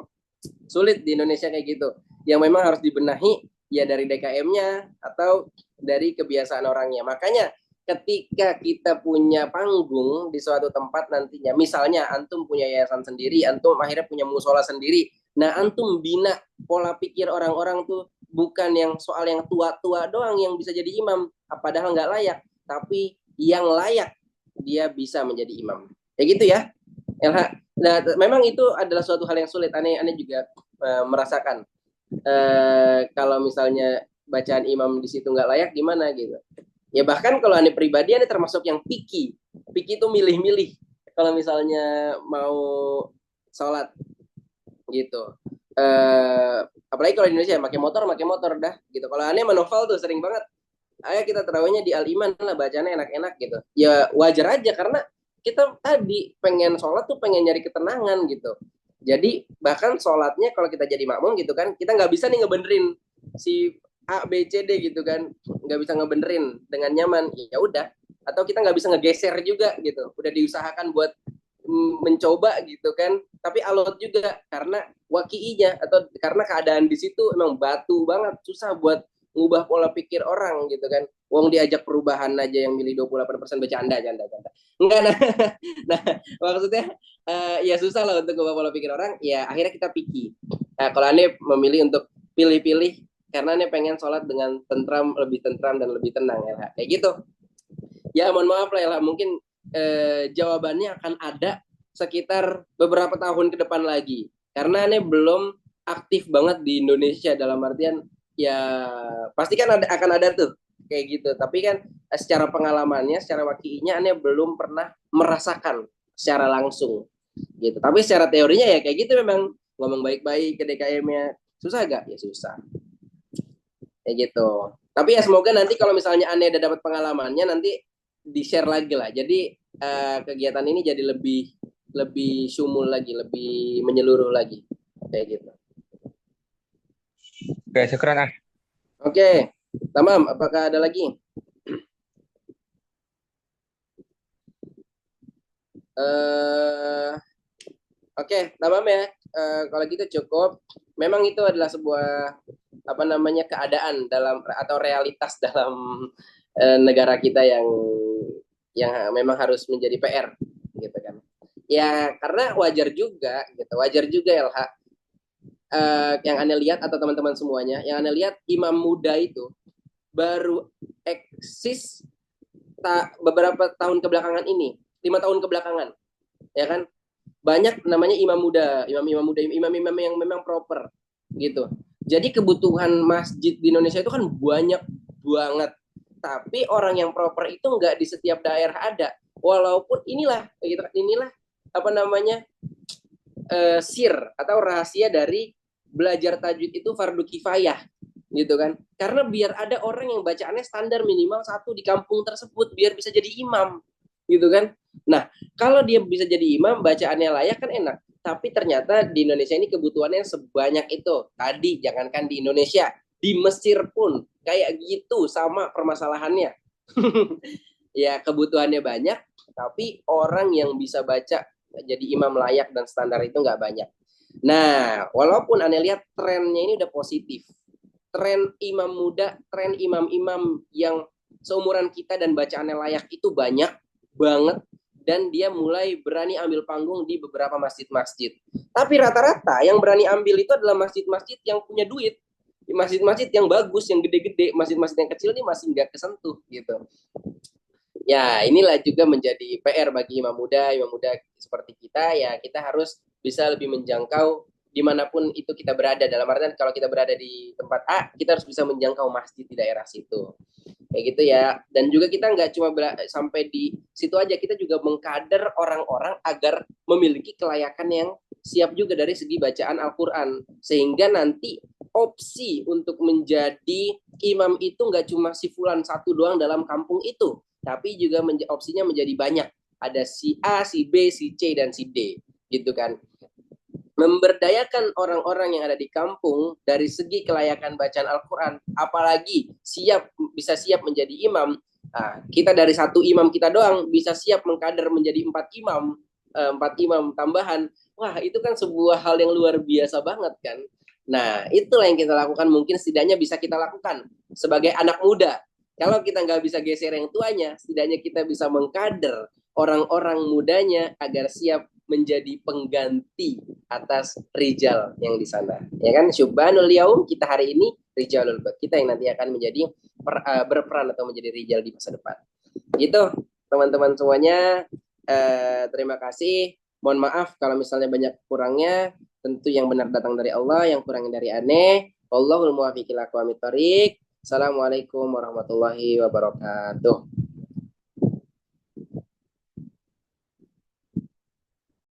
A: sulit di Indonesia kayak gitu, yang memang harus dibenahi ya dari DKM-nya atau dari kebiasaan orangnya. Makanya ketika kita punya panggung di suatu tempat nantinya, misalnya antum punya yayasan sendiri, antum akhirnya punya musola sendiri, nah antum bina pola pikir orang-orang tuh bukan yang soal yang tua-tua doang yang bisa jadi imam, padahal nggak layak, tapi yang layak dia bisa menjadi imam. Kayak gitu ya, LH. Nah, memang itu adalah suatu hal yang sulit. Aneh juga merasakan kalau misalnya bacaan imam di situ nggak layak gimana gitu. Ya bahkan kalau aneh pribadi, aneh termasuk yang picky. Picky itu milih-milih. Kalau misalnya mau sholat gitu. Apalagi kalau di Indonesia pakai motor dah gitu. Kalau aneh manoval tuh sering banget. Ayo kita terawihnya di Al Iman lah, bacanya enak-enak gitu. Ya wajar aja karena kita tadi pengen sholat tuh pengen nyari ketenangan gitu. Jadi bahkan sholatnya kalau kita jadi makmum gitu kan, kita nggak bisa nih ngebenerin si A B C D gitu kan, nggak bisa ngebenerin dengan nyaman. Ya udah, atau kita nggak bisa ngegeser juga gitu. Udah diusahakan buat mencoba gitu kan, tapi alot juga karena wakiinya atau karena keadaan di situ emang batu banget, susah buat ngubah pola pikir orang gitu kan. Wong diajak perubahan aja yang milih 28% bercanda, canda, canda. Enggak, nah, nah maksudnya ya susah lah untuk ngubah pola pikir orang, ya akhirnya kita pikir. Nah, kalau Ane memilih untuk pilih-pilih karena Ane pengen sholat dengan lebih tentram dan lebih tenang ya, kayak gitu. Ya mohon maaf lah ya, mungkin jawabannya akan ada sekitar beberapa tahun ke depan lagi. Karena Ane belum aktif banget di Indonesia, dalam artian ya pasti kan akan ada tuh kayak gitu. Tapi kan secara pengalamannya, secara wakinya Ane belum pernah merasakan secara langsung gitu. Tapi secara teorinya ya kayak gitu, memang ngomong baik-baik ke DKM-nya. Susah gak? Ya susah. Kayak gitu. Tapi ya semoga nanti kalau misalnya Ane ada dapat pengalamannya, nanti di-share lagi lah. Jadi kegiatan ini jadi lebih lebih sumul lagi, lebih menyeluruh lagi. Kayak gitu.
B: Oke, syukuran ah.
A: Oke, tamam. Apakah ada lagi? Oke, tamam ya. Kalau gitu cukup. Memang itu adalah sebuah apa namanya keadaan dalam atau realitas dalam negara kita yang memang harus menjadi PR gitu kan. Ya karena wajar juga gitu, wajar juga LH, yang Anda lihat atau teman-teman semuanya, yang Anda lihat imam muda itu baru eksis beberapa tahun kebelakangan ini, 5 tahun kebelakangan, ya kan? Banyak namanya imam muda, imam-imam yang memang proper gitu. Jadi kebutuhan masjid di Indonesia itu kan banyak banget. Tapi orang yang proper itu nggak di setiap daerah ada. Walaupun inilah apa namanya sir atau rahasia dari belajar tajwid itu fardu kifayah gitu kan. Karena biar ada orang yang bacaannya standar minimal satu di kampung tersebut biar bisa jadi imam gitu kan. Nah, kalau dia bisa jadi imam, bacaannya layak kan enak. Tapi ternyata di Indonesia ini kebutuhannya sebanyak itu. Tadi jangankan di Indonesia, di Mesir pun kayak gitu sama permasalahannya. Ya kebutuhannya banyak, tapi orang yang bisa baca jadi imam layak dan standar itu nggak banyak. Nah, walaupun Anda lihat trennya ini udah positif. Tren imam muda, tren imam-imam yang seumuran kita dan bacaannya layak itu banyak banget, dan dia mulai berani ambil panggung di beberapa masjid-masjid. Tapi rata-rata yang berani ambil itu adalah masjid-masjid yang punya duit, masjid-masjid yang bagus, yang gede-gede. Masjid-masjid yang kecil ini masih nggak kesentuh gitu. Ya, inilah juga menjadi PR bagi imam muda seperti kita. Ya, kita harus bisa lebih menjangkau dimanapun itu kita berada. Dalam artian kalau kita berada di tempat A, kita harus bisa menjangkau masjid di daerah situ. Kayak gitu ya. Dan juga kita nggak cuma sampai di situ aja, kita juga mengkader orang-orang agar memiliki kelayakan yang siap juga dari segi bacaan Al-Quran. Sehingga nanti opsi untuk menjadi imam itu nggak cuma si fulan satu doang dalam kampung itu, tapi juga opsinya menjadi banyak. Ada si A, si B, si C, dan si D. Gitu kan. Memberdayakan orang-orang yang ada di kampung dari segi kelayakan bacaan Al-Quran, apalagi bisa siap menjadi imam. Nah, kita dari satu imam kita doang bisa siap mengkader menjadi 4 imam tambahan. Wah, itu kan sebuah hal yang luar biasa banget kan. Nah, itulah yang kita lakukan, mungkin setidaknya bisa kita lakukan sebagai anak muda. Kalau kita nggak bisa geser yang tuanya, setidaknya kita bisa mengkader orang-orang mudanya agar siap menjadi pengganti atas Rijal yang di sana. Ya kan? Syubhanul yaum, kita hari ini Rijalul Bad. Kita yang nanti akan menjadi berperan atau menjadi Rijal di masa depan. Gitu, teman-teman semuanya. Terima kasih. Mohon maaf kalau misalnya banyak kurangnya. Tentu yang benar datang dari Allah, yang kurangnya dari aneh. Wallahul muwaffiq ila aqwamit thoriq. Assalamualaikum warahmatullahi wabarakatuh.